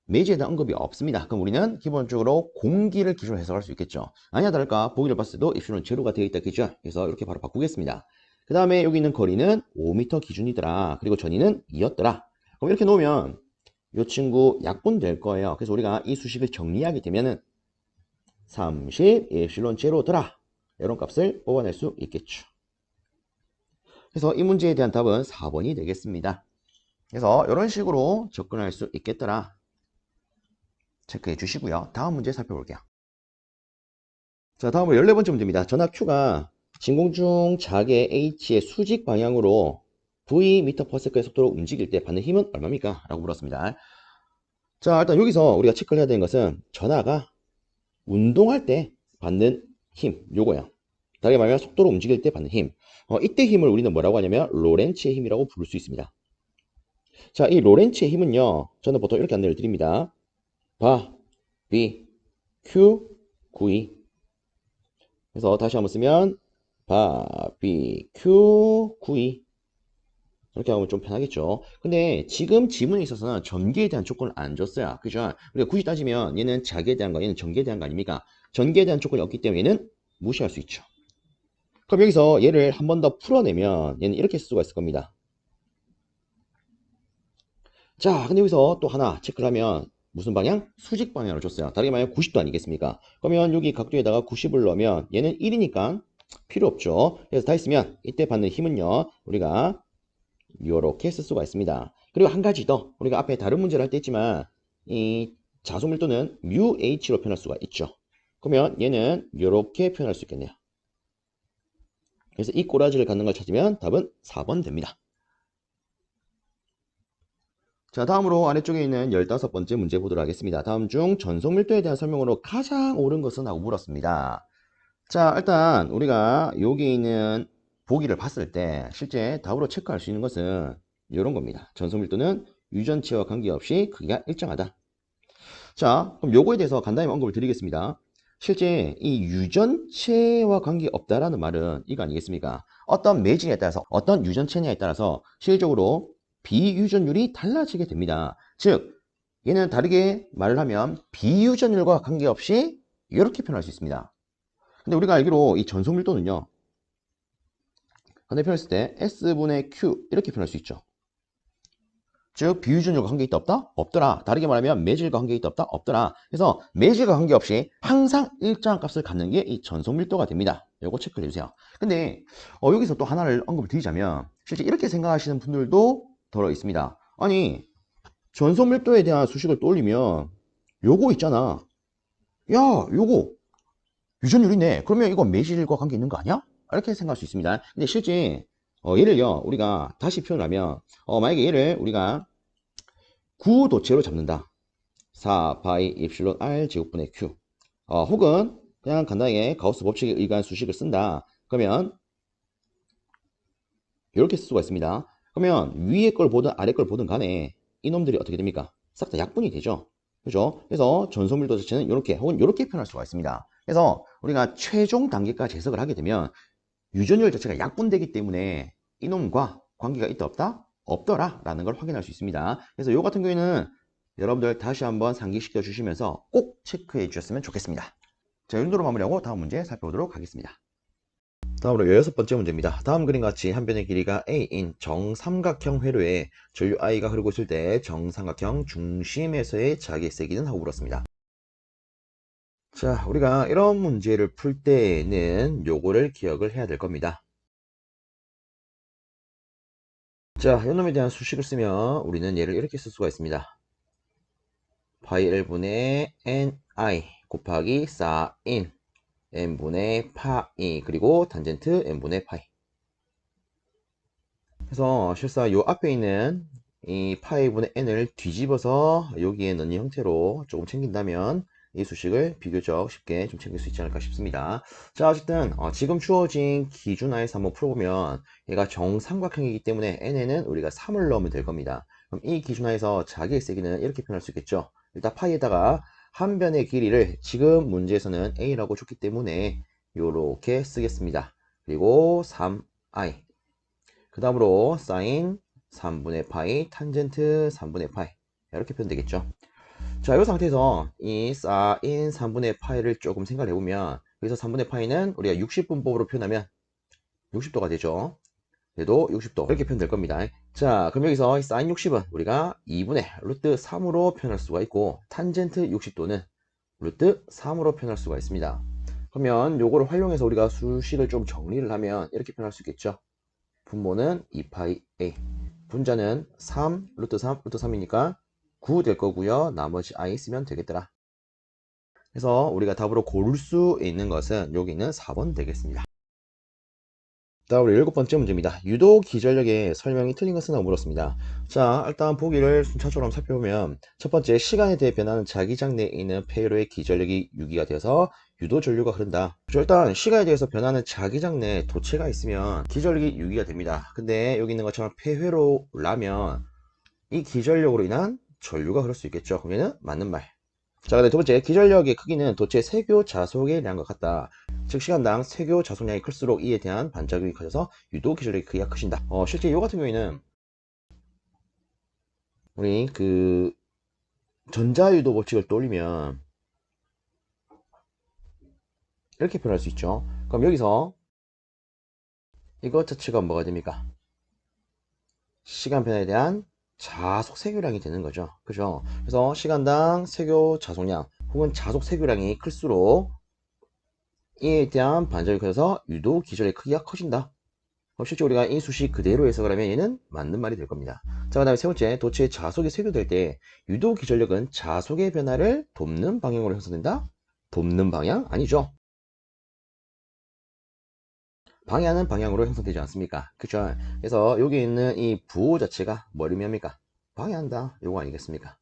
매지에 대한 언급이 없습니다. 그럼 우리는 기본적으로 공기를 기준으로 해석할 수 있겠죠. 아니야 다를까 보기를 봤을 때도 입실론 제로가 되어 있다 그죠? 그래서 이렇게 바로 바꾸겠습니다. 그 다음에 여기 있는 거리는 5m 기준이더라. 그리고 전위는 2였더라. 그럼 이렇게 놓으면 이 친구 약분 될 거예요. 그래서 우리가 이 수식을 정리하게 되면은 30 입실론 제로더라. 이런 값을 뽑아낼 수 있겠죠. 그래서 이 문제에 대한 답은 4번이 되겠습니다. 그래서 이런 식으로 접근할 수 있겠더라. 체크해 주시고요. 다음 문제 살펴볼게요. 자, 다음으로 14번째 문제입니다. 전하 Q가 진공 중 자개 H의 수직 방향으로 V m/s의 속도로 움직일 때 받는 힘은 얼마입니까? 라고 물었습니다. 자, 일단 여기서 우리가 체크를 해야 되는 것은 전하가 운동할 때 받는 힘, 요거야. 다르게 말하면 속도로 움직일 때 받는 힘. 이때 힘을 우리는 뭐라고 하냐면 로렌츠의 힘이라고 부를 수 있습니다. 자, 이 로렌츠의 힘은요. 저는 보통 이렇게 안내를 드립니다. 바, 비, q, 9e. 그래서 다시 한번 쓰면 바, 비, q, 9e. 이렇게 하면 좀 편하겠죠. 근데 지금 지문에 있어서는 전기에 대한 조건을 안 줬어요. 그죠? 우리가 굳이 따지면 얘는 자기에 대한 거, 얘는 전기에 대한 거 아닙니까? 전기에 대한 조건이 없기 때문에 얘는 무시할 수 있죠. 그럼 여기서 얘를 한 번 더 풀어내면 얘는 이렇게 쓸 수가 있을 겁니다. 자, 근데 여기서 또 하나 체크를 하면 무슨 방향? 수직 방향으로 줬어요. 다르게 말하면 90도 아니겠습니까? 그러면 여기 각도에다가 90을 넣으면 얘는 1이니까 필요 없죠. 그래서 다 있으면 이때 받는 힘은요. 우리가 이렇게 쓸 수가 있습니다. 그리고 한 가지 더 우리가 앞에 다른 문제를 할 때 했지만 이 자속 밀도는 h로 표현할 수가 있죠. 그러면 얘는 이렇게 표현할 수 있겠네요. 그래서 이 꼬라지를 갖는 걸 찾으면 답은 4번 됩니다. 자, 다음으로 아래쪽에 있는 15번째 문제 보도록 하겠습니다. 다음 중 전속 밀도에 대한 설명으로 가장 옳은 것은 하고 물었습니다. 자, 일단 우리가 여기 있는 보기를 봤을 때 실제 답으로 체크할 수 있는 것은 이런 겁니다. 전속 밀도는 유전체와 관계없이 크기가 일정하다. 자, 그럼 요거에 대해서 간단히 언급을 드리겠습니다. 실제 이 유전체와 관계없다라는 말은 이거 아니겠습니까? 어떤 매질에 따라서 어떤 유전체냐에 따라서 실질적으로 비유전율이 달라지게 됩니다. 즉, 얘는 다르게 말을 하면 비유전율과 관계없이 이렇게 표현할 수 있습니다. 근데 우리가 알기로 이 전속 밀도는요, 반대표현했을 때 S분의 Q 이렇게 표현할 수 있죠. 즉 비유전율과 관계 있다 없다? 없더라. 다르게 말하면 매질과 관계 있다 없다? 없더라. 그래서 매질과 관계없이 항상 일정한 값을 갖는 게 이 전속 밀도가 됩니다. 요거 체크를 해주세요. 근데 여기서 또 하나를 언급을 드리자면 실제 이렇게 생각하시는 분들도 더러 있습니다. 아니 전속 밀도에 대한 수식을 떠올리면 요거 있잖아. 야 요거 유전율이네. 그러면 이거 매질과 관계 있는 거 아니야? 이렇게 생각할 수 있습니다. 근데 실제 얘를요 우리가 다시 표현하면 만약에 얘를 우리가 구도체로 잡는다. 4 바이 입실론 r 제곱분의 q 혹은 그냥 간단하게 가우스 법칙에 의거한 수식을 쓴다. 그러면 이렇게 쓸 수가 있습니다. 그러면 위에 걸 보든 아래 걸 보든 간에 이놈들이 어떻게 됩니까? 싹 다 약분이 되죠. 그죠? 그래서 전속밀도 자체는 이렇게 혹은 이렇게 표현할 수가 있습니다. 그래서 우리가 최종 단계까지 해석을 하게 되면 유전율 자체가 약분되기 때문에 이놈과 관계가 있다 없다? 없더라 라는 걸 확인할 수 있습니다. 그래서 요 같은 경우에는 여러분들 다시 한번 상기시켜 주시면서 꼭 체크해 주셨으면 좋겠습니다. 자, 이 정도로 마무리하고 다음 문제 살펴보도록 하겠습니다. 다음으로 16번째 문제입니다. 다음 그림과 같이 한 변의 길이가 a인 정삼각형 회로에 전류 i가 흐르고 있을 때 정삼각형 중심에서의 자기의 세기는 하고 물었습니다. 자, 우리가 이런 문제를 풀 때에는 요거를 기억을 해야 될 겁니다. 자, 이놈에 대한 수식을 쓰면 우리는 얘를 이렇게 쓸 수가 있습니다. 파이 L분의 ni 곱하기 사인 n분의 파이 그리고 탄젠트 n분의 파이. 그래서 실사 요 앞에 있는 이 파이분의 n을 뒤집어서 여기에 넣는 형태로 조금 챙긴다면 이 수식을 비교적 쉽게 좀 챙길 수 있지 않을까 싶습니다. 자, 어쨌든 지금 주어진 기준하에서 한번 풀어보면 얘가 정삼각형이기 때문에 n에는 우리가 3을 넣으면 될 겁니다. 그럼 이 기준하에서 자기의 세기는 이렇게 표현할 수 있겠죠. 일단 파이에다가 한 변의 길이를 지금 문제에서는 a라고 줬기 때문에 이렇게 쓰겠습니다. 그리고 3i 그 다음으로 사인 3분의 파이 탄젠트 3분의 파이 이렇게 표현되겠죠. 자, 이 상태에서 이 사인 3분의 파이를 조금 생각을 해보면 여기서 3분의 파이는 우리가 60분법으로 표현하면 60도가 되죠. 그래도 60도 이렇게 표현될 겁니다. 자, 그럼 여기서 사인 60은 우리가 2분의 루트 3으로 표현할 수가 있고 탄젠트 60도는 루트 3으로 표현할 수가 있습니다. 그러면 요거를 활용해서 우리가 수식을 좀 정리를 하면 이렇게 표현할 수 있겠죠. 분모는 2파이 a 분자는 3 루트 3 루트 3이니까 9 될 거고요. 나머지 i 쓰면 되겠더라. 그래서 우리가 답으로 고를 수 있는 것은 여기 있는 4번 되겠습니다. 다음으로 7번째 문제입니다. 유도 기전력의 설명이 틀린 것은 하고 물었습니다. 자, 일단 보기를 순차적으로 한번 살펴보면 첫 번째, 시간에 대해 변하는 자기장 내에 있는 폐회로의 기전력이 유기가 되어서 유도 전류가 흐른다. 그렇죠? 일단 시간에 대해서 변하는 자기장 내에 도체가 있으면 기전력이 유기가 됩니다. 근데 여기 있는 것처럼 폐회로라면 이 기전력으로 인한 전류가 흐를 수 있겠죠. 그럼 얘는 맞는 말. 자, 근데 두 번째, 기전력의 크기는 도체 세교 자속의 양과 같다. 즉 시간당 세교 자속량이 클수록 이에 대한 반작용이 커져서 유도 기전력의 크기가 크신다. 실제 이 같은 경우에는 우리 그 전자유도 법칙을 떠올리면 이렇게 표현할 수 있죠. 그럼 여기서 이것 자체가 뭐가 됩니까? 시간 변화에 대한 자속 세교량이 되는 거죠. 그죠? 그래서 시간당 세교 자속량 혹은 자속 세교량이 클수록 이에 대한 반작용이 커져서 유도 기전의 크기가 커진다. 실제 우리가 이 수식 그대로 해석을 하면 얘는 맞는 말이 될 겁니다. 자, 그 다음에 세 번째, 도체의 자속이 쇄도될 때 유도 기전력은 자속의 변화를 돕는 방향으로 형성된다? 돕는 방향? 아니죠. 방해하는 방향으로 형성되지 않습니까? 그쵸? 그래서 여기 있는 이 부호 자체가 뭘 의미합니까? 방해한다. 요거 아니겠습니까?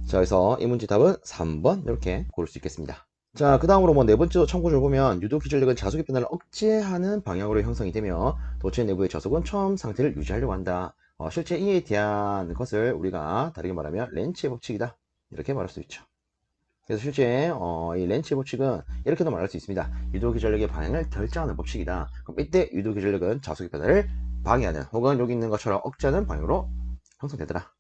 자, 그래서 이 문제 답은 3번 이렇게 고를 수 있겠습니다. 자, 그 다음으로 뭐 네 번째 참고를 보면 유도 기전력은 자속의 변화를 억제하는 방향으로 형성이 되며 도체 내부의 자속은 처음 상태를 유지하려고 한다. 실제 이에 대한 것을 우리가 다르게 말하면 렌치의 법칙이다. 이렇게 말할 수 있죠. 그래서 실제 이 렌치의 법칙은 이렇게도 말할 수 있습니다. 유도 기전력의 방향을 결정하는 법칙이다. 그럼 이때 유도 기전력은 자속의 변화를 방해하는 혹은 여기 있는 것처럼 억제하는 방향으로 형성되더라.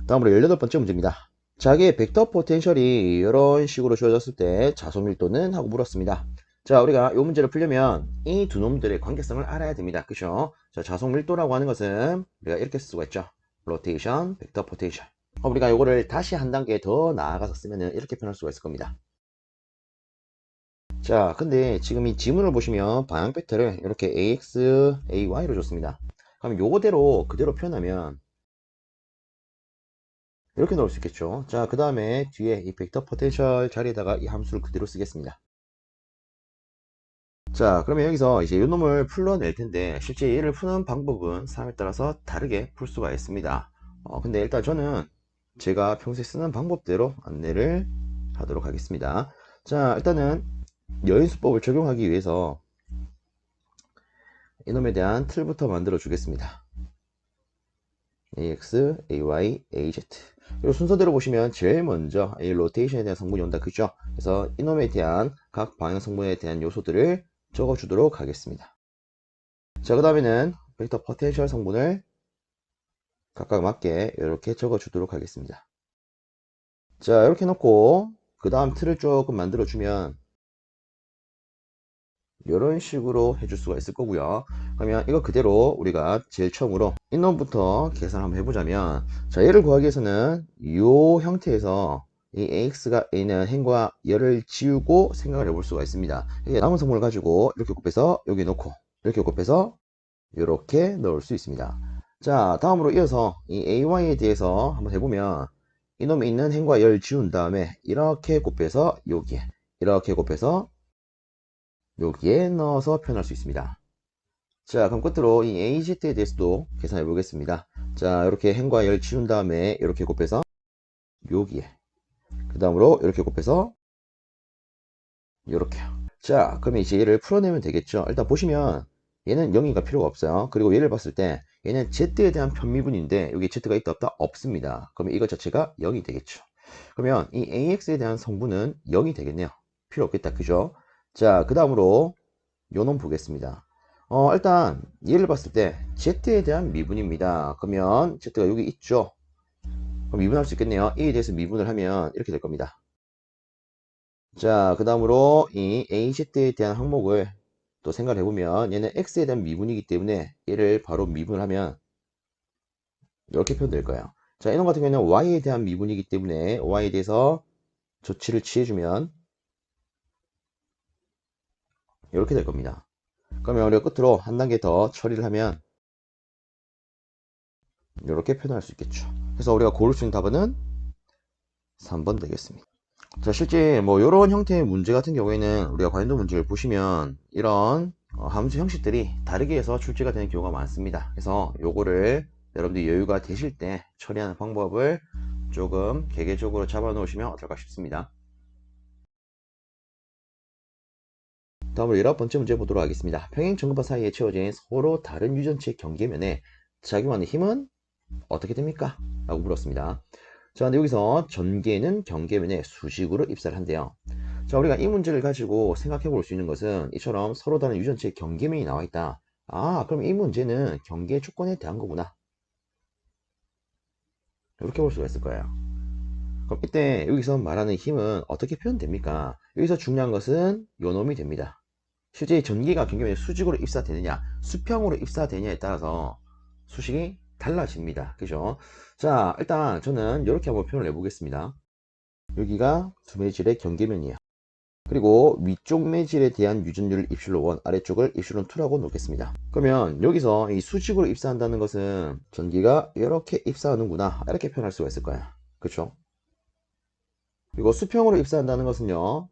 다음으로 18번째 문제입니다. 자기의 벡터 포텐셜이 이런 식으로 주어졌을 때 자속 밀도는? 하고 물었습니다. 자, 우리가 이 문제를 풀려면 이 두 놈들의 관계성을 알아야 됩니다. 그죠? 자, 자속 밀도라고 하는 것은 우리가 이렇게 쓸 수가 있죠. 로테이션, 벡터 포텐셜. 우리가 이거를 다시 한 단계 더 나아가서 쓰면 이렇게 표현할 수가 있을 겁니다. 자, 근데 지금 이 지문을 보시면 방향 벡터를 이렇게 ax, ay로 줬습니다. 그럼 요거대로 그대로 표현하면 이렇게 넣을 수 있겠죠. 자, 그 다음에 뒤에 이 벡터 포텐셜 자리에다가 이 함수를 그대로 쓰겠습니다. 자, 그러면 여기서 이제 이 놈을 풀어낼 텐데 실제 얘를 푸는 방법은 사람에 따라서 다르게 풀 수가 있습니다. 근데 일단 저는 제가 평소에 쓰는 방법대로 안내를 하도록 하겠습니다. 자, 일단은 여인수법을 적용하기 위해서 이놈에 대한 틀부터 만들어 주겠습니다. ax, ay, az. 그리고 순서대로 보시면 제일 먼저 이 로테이션에 대한 성분이 온다. 그죠? 그래서 이놈에 대한 각 방향 성분에 대한 요소들을 적어 주도록 하겠습니다. 자, 그 다음에는 벡터 포텐셜 성분을 각각 맞게 이렇게 적어 주도록 하겠습니다. 자, 이렇게 놓고 그 다음 틀을 조금 만들어 주면 이런 식으로 해줄 수가 있을 거고요. 그러면 이거 그대로 우리가 제일 처음으로 인원부터 계산 한번 해보자면, 자, 얘를 구하기 위해서는 이 형태에서 이 ax가 a는 행과 열을 지우고 생각을 해볼 수가 있습니다. 이게 남은 성분을 가지고 이렇게 곱해서 여기 놓고 이렇게 곱해서 이렇게 넣을 수 있습니다. 자, 다음으로 이어서 이 ay에 대해서 한번 해보면 이놈에 있는 행과 열 지운 다음에 이렇게 곱해서 여기에 이렇게 곱해서 여기에 넣어서 표현할 수 있습니다. 자, 그럼 끝으로 이 AZ에 대해서도 계산해 보겠습니다. 자, 이렇게 행과 열 지운 다음에 이렇게 곱해서 여기에 그 다음으로 이렇게 곱해서 이렇게요. 자, 그러면 이제 얘를 풀어내면 되겠죠. 일단 보시면 얘는 0이가 필요가 없어요. 그리고 얘를 봤을 때 얘는 Z에 대한 편미분인데 여기 Z가 있다 없다? 없습니다. 그러면 이것 자체가 0이 되겠죠. 그러면 이 AX에 대한 성분은 0이 되겠네요. 필요 없겠다. 그죠? 자, 그 다음으로 요놈 보겠습니다. 일단 얘를 봤을 때 Z에 대한 미분입니다. 그러면 Z가 여기 있죠. 그럼 미분할 수 있겠네요. A에 대해서 미분을 하면 이렇게 될 겁니다. 자, 그 다음으로 이 AZ에 대한 항목을 또 생각을 해보면 얘는 X에 대한 미분이기 때문에 얘를 바로 미분을 하면 이렇게 표현될 거예요. 자, 이놈 같은 경우에는 Y에 대한 미분이기 때문에 Y에 대해서 조치를 취해주면 이렇게 될 겁니다. 그러면 우리가 끝으로 한 단계 더 처리를 하면 이렇게 표현할 수 있겠죠. 그래서 우리가 고를 수 있는 답은 3번 되겠습니다. 자, 실제 뭐 이런 형태의 문제 같은 경우에는 우리가 관련도 문제를 보시면 이런 함수 형식들이 다르게 해서 출제가 되는 경우가 많습니다. 그래서 요거를 여러분들이 여유가 되실 때 처리하는 방법을 조금 개개적으로 잡아 놓으시면 어떨까 싶습니다. 다음으로 19번째 문제 보도록 하겠습니다. 평행 전구파 사이에 채워진 서로 다른 유전체 경계면에 작용하는 힘은 어떻게 됩니까? 라고 물었습니다. 자, 근데 여기서 전개는 경계면에 수직으로 입사를 한대요. 자, 우리가 이 문제를 가지고 생각해 볼 수 있는 것은 이처럼 서로 다른 유전체의 경계면이 나와 있다. 아, 그럼 이 문제는 경계 조건에 대한 거구나. 이렇게 볼 수가 있을 거예요. 그럼 이때 여기서 말하는 힘은 어떻게 표현됩니까? 여기서 중요한 것은 요 놈이 됩니다. 실제 전기가 경계면에 수직으로 입사되느냐, 수평으로 입사되느냐에 따라서 수식이 달라집니다. 그죠? 자, 일단 저는 이렇게 한번 표현을 해보겠습니다. 여기가 두 매질의 경계면이에요. 그리고 위쪽 매질에 대한 유전율을 입실로 1, 아래쪽을 입실로 2라고 놓겠습니다. 그러면 여기서 이 수직으로 입사한다는 것은 전기가 이렇게 입사하는구나, 이렇게 표현할 수가 있을 거야. 그렇죠? 그리고 수평으로 입사한다는 것은요,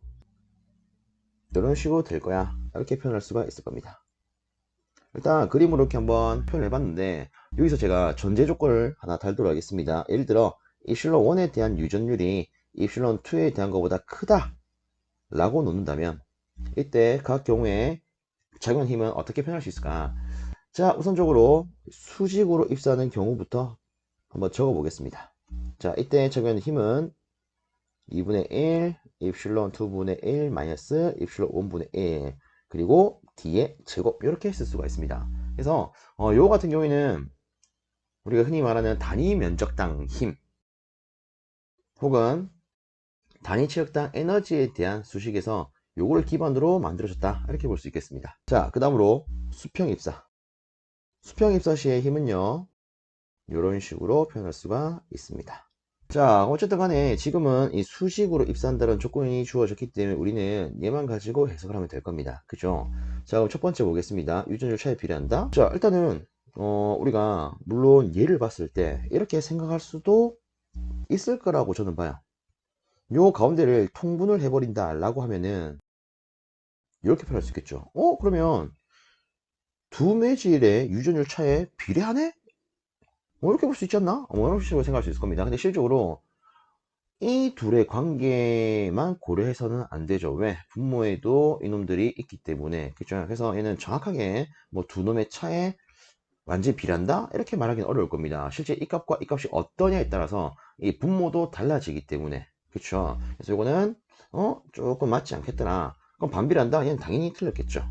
이런 식으로 될 거야, 이렇게 표현할 수가 있을 겁니다. 일단 그림으로 이렇게 한번 표현해 봤는데, 여기서 제가 전제 조건을 하나 달도록 하겠습니다. 예를 들어 입실론 1에 대한 유전율이 입실론 2에 대한 것보다 크다 라고 놓는다면, 이때 각 경우에 작용한 힘은 어떻게 표현할 수 있을까? 자, 우선적으로 수직으로 입사하는 경우부터 한번 적어 보겠습니다. 자, 이때 적용하는 힘은 2분의 1 입실론 2분의 1 마이너스 입실론 1분의 1, 그리고 d의 제곱, 이렇게 쓸 수가 있습니다. 그래서 요 같은 경우에는 우리가 흔히 말하는 단위 면적당 힘, 혹은 단위 체력당 에너지에 대한 수식에서 요거를 기반으로 만들어졌다, 이렇게 볼 수 있겠습니다. 자, 그 다음으로 수평 입사. 수평 입사 시의 힘은요, 이런 식으로 표현할 수가 있습니다. 자, 어쨌든 간에 지금은 이 수식으로 입사한다는 조건이 주어졌기 때문에 우리는 얘만 가지고 해석을 하면 될 겁니다. 그죠? 자, 그럼 첫 번째 보겠습니다. 유전율 차이 비례한다. 자, 일단은 우리가 물론 얘를 봤을 때 이렇게 생각할 수도 있을 거라고 저는 봐요. 요 가운데를 통분을 해버린다 라고 하면은 이렇게 표현할 수 있겠죠. 그러면 두 매질의 유전율 차에 비례하네? 이렇게 볼 수 있지 않나? 이런 식으로 생각할 수 있을 겁니다. 근데 실적으로 이 둘의 관계만 고려해서는 안 되죠. 왜? 분모에도 이놈들이 있기 때문에. 그죠? 그래서 얘는 정확하게 뭐 두 놈의 차에 완전히 비례한다? 이렇게 말하기는 어려울 겁니다. 실제 이 값과 이 값이 어떠냐에 따라서 이 분모도 달라지기 때문에. 그쵸? 그래서 이거는 조금 맞지 않겠더라. 그럼 반비례한다? 얘는 당연히 틀렸겠죠.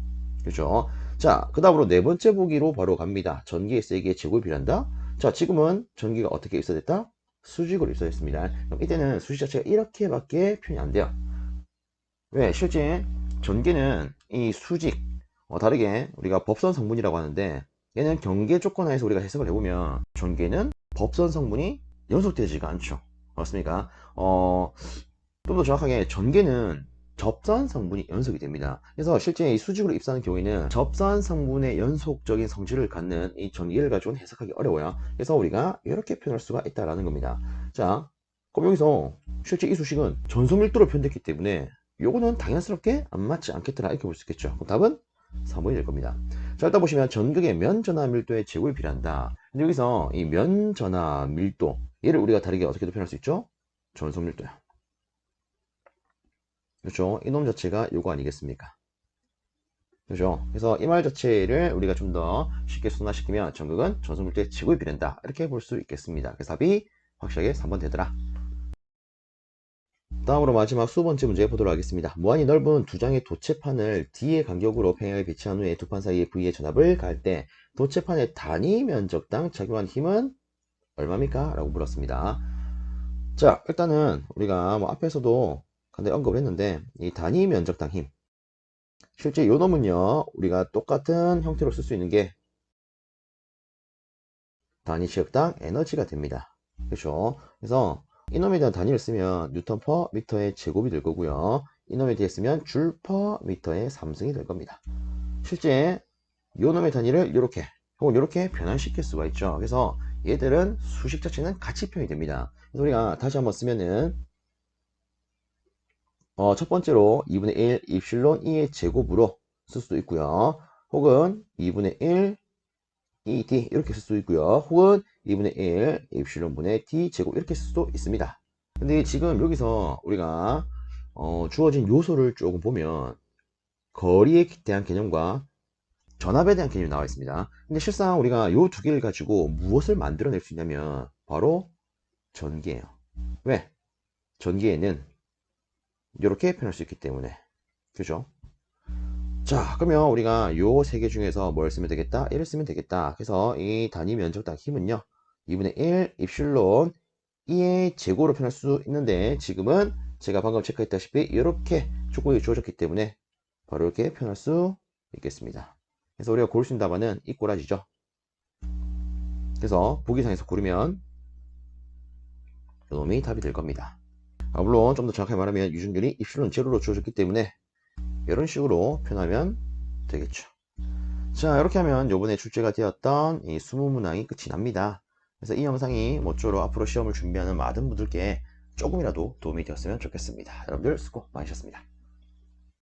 그죠? 자, 그 다음으로 네 번째 보기로 바로 갑니다. 전기의 세기의 제곱이 비례한다? 자, 지금은 전기가 어떻게 입사됐다? 수직으로 입사했습니다. 그럼 이때는 수직 자체가 이렇게밖에 표현이 안 돼요. 왜? 실제 전기는 이 수직, 다르게 우리가 법선 성분이라고 하는데, 얘는 경계 조건 하에서 우리가 해석을 해보면 전기는 법선 성분이 연속되지가 않죠. 맞습니까? 좀 더 정확하게 전기는 접선 성분이 연속이 됩니다. 그래서 실제 이 수직으로 입사하는 경우에는 접선 성분의 연속적인 성질을 갖는 이 전기를 가지고는 해석하기 어려워요. 그래서 우리가 이렇게 표현할 수가 있다라는 겁니다. 자, 그럼 여기서 실제 이 수식은 전소 밀도로 표현됐기 때문에 요거는 당연스럽게 안 맞지 않겠더라, 이렇게 볼 수 있겠죠. 그럼 답은 3번이 될 겁니다. 자, 일단 보시면 전극의 면전하 밀도의 제곱이 비례한다. 근데 여기서 이 면전하 밀도, 얘를 우리가 다르게 어떻게도 표현할 수 있죠? 전소 밀도야. 그렇죠? 이놈 자체가 요거 아니겠습니까? 그렇죠? 그래서 이 말 자체를 우리가 좀 더 쉽게 순화시키면 전극은 전소 밀도의 제곱이 비례한다, 이렇게 볼 수 있겠습니다. 그래서 답이 확실하게 3번 되더라. 다음으로 마지막 20번째 문제 보도록 하겠습니다. 무한히 넓은 두 장의 도체판을 D의 간격으로 평행하게 배치한 후에 두 판 사이의 V의 전압을 가할 때 도체판의 단위 면적당 작용한 힘은 얼마입니까? 라고 물었습니다. 자, 일단은 우리가 뭐 앞에서도 간단히 언급을 했는데, 이 단위 면적당 힘, 실제 요 놈은요, 우리가 똑같은 형태로 쓸 수 있는 게 단위 지역당 에너지가 됩니다. 그렇죠? 그래서 이놈에 대한 단위를 쓰면 뉴턴 퍼 미터의 제곱이 될 거고요. 이놈에 대해 쓰면 줄 퍼 미터의 3승이 될 겁니다. 실제 요 놈의 단위를 이렇게 혹은 이렇게 변환시킬 수가 있죠. 그래서 얘들은 수식 자체는 같이 표현이 됩니다. 그래서 우리가 다시 한번 쓰면은 첫 번째로 2분의 1 입실론 2의 제곱으로 쓸 수도 있고요. 혹은 2분의 1 ED 이렇게 쓸 수도 있고요. 혹은 2분의 1 입실론 분의 D 제곱 이렇게 쓸 수도 있습니다. 근데 지금 여기서 우리가 주어진 요소를 조금 보면 거리에 대한 개념과 전압에 대한 개념이 나와 있습니다. 근데 실상 우리가 요 두 개를 가지고 무엇을 만들어낼 수 있냐면 바로 전기예요. 왜? 전기에는 이렇게 표현할 수 있기 때문에. 그죠? 자, 그러면 우리가 요 세 개 중에서 뭘 쓰면 되겠다? 1을 쓰면 되겠다. 그래서 이 단위 면적당 힘은요, 2분의 1 입실론 2의 제곱으로 표현할 수 있는데, 지금은 제가 방금 체크했다시피 이렇게 조건이 주어졌기 때문에 바로 이렇게 표현할 수 있겠습니다. 그래서 우리가 고를 수 있는 답안은 이 꼬라지죠. 그래서 보기상에서 고르면 이놈이 답이 될 겁니다. 물론 좀 더 정확하게 말하면 유중률이 입실론 제로로 주어졌기 때문에 이런 식으로 표현하면 되겠죠. 자, 이렇게 하면 요번에 출제가 되었던 이 수문 문항이 끝이 납니다. 그래서 이 영상이 모쪼록 앞으로 시험을 준비하는 많은 분들께 조금이라도 도움이 되었으면 좋겠습니다. 여러분들 수고 많으셨습니다.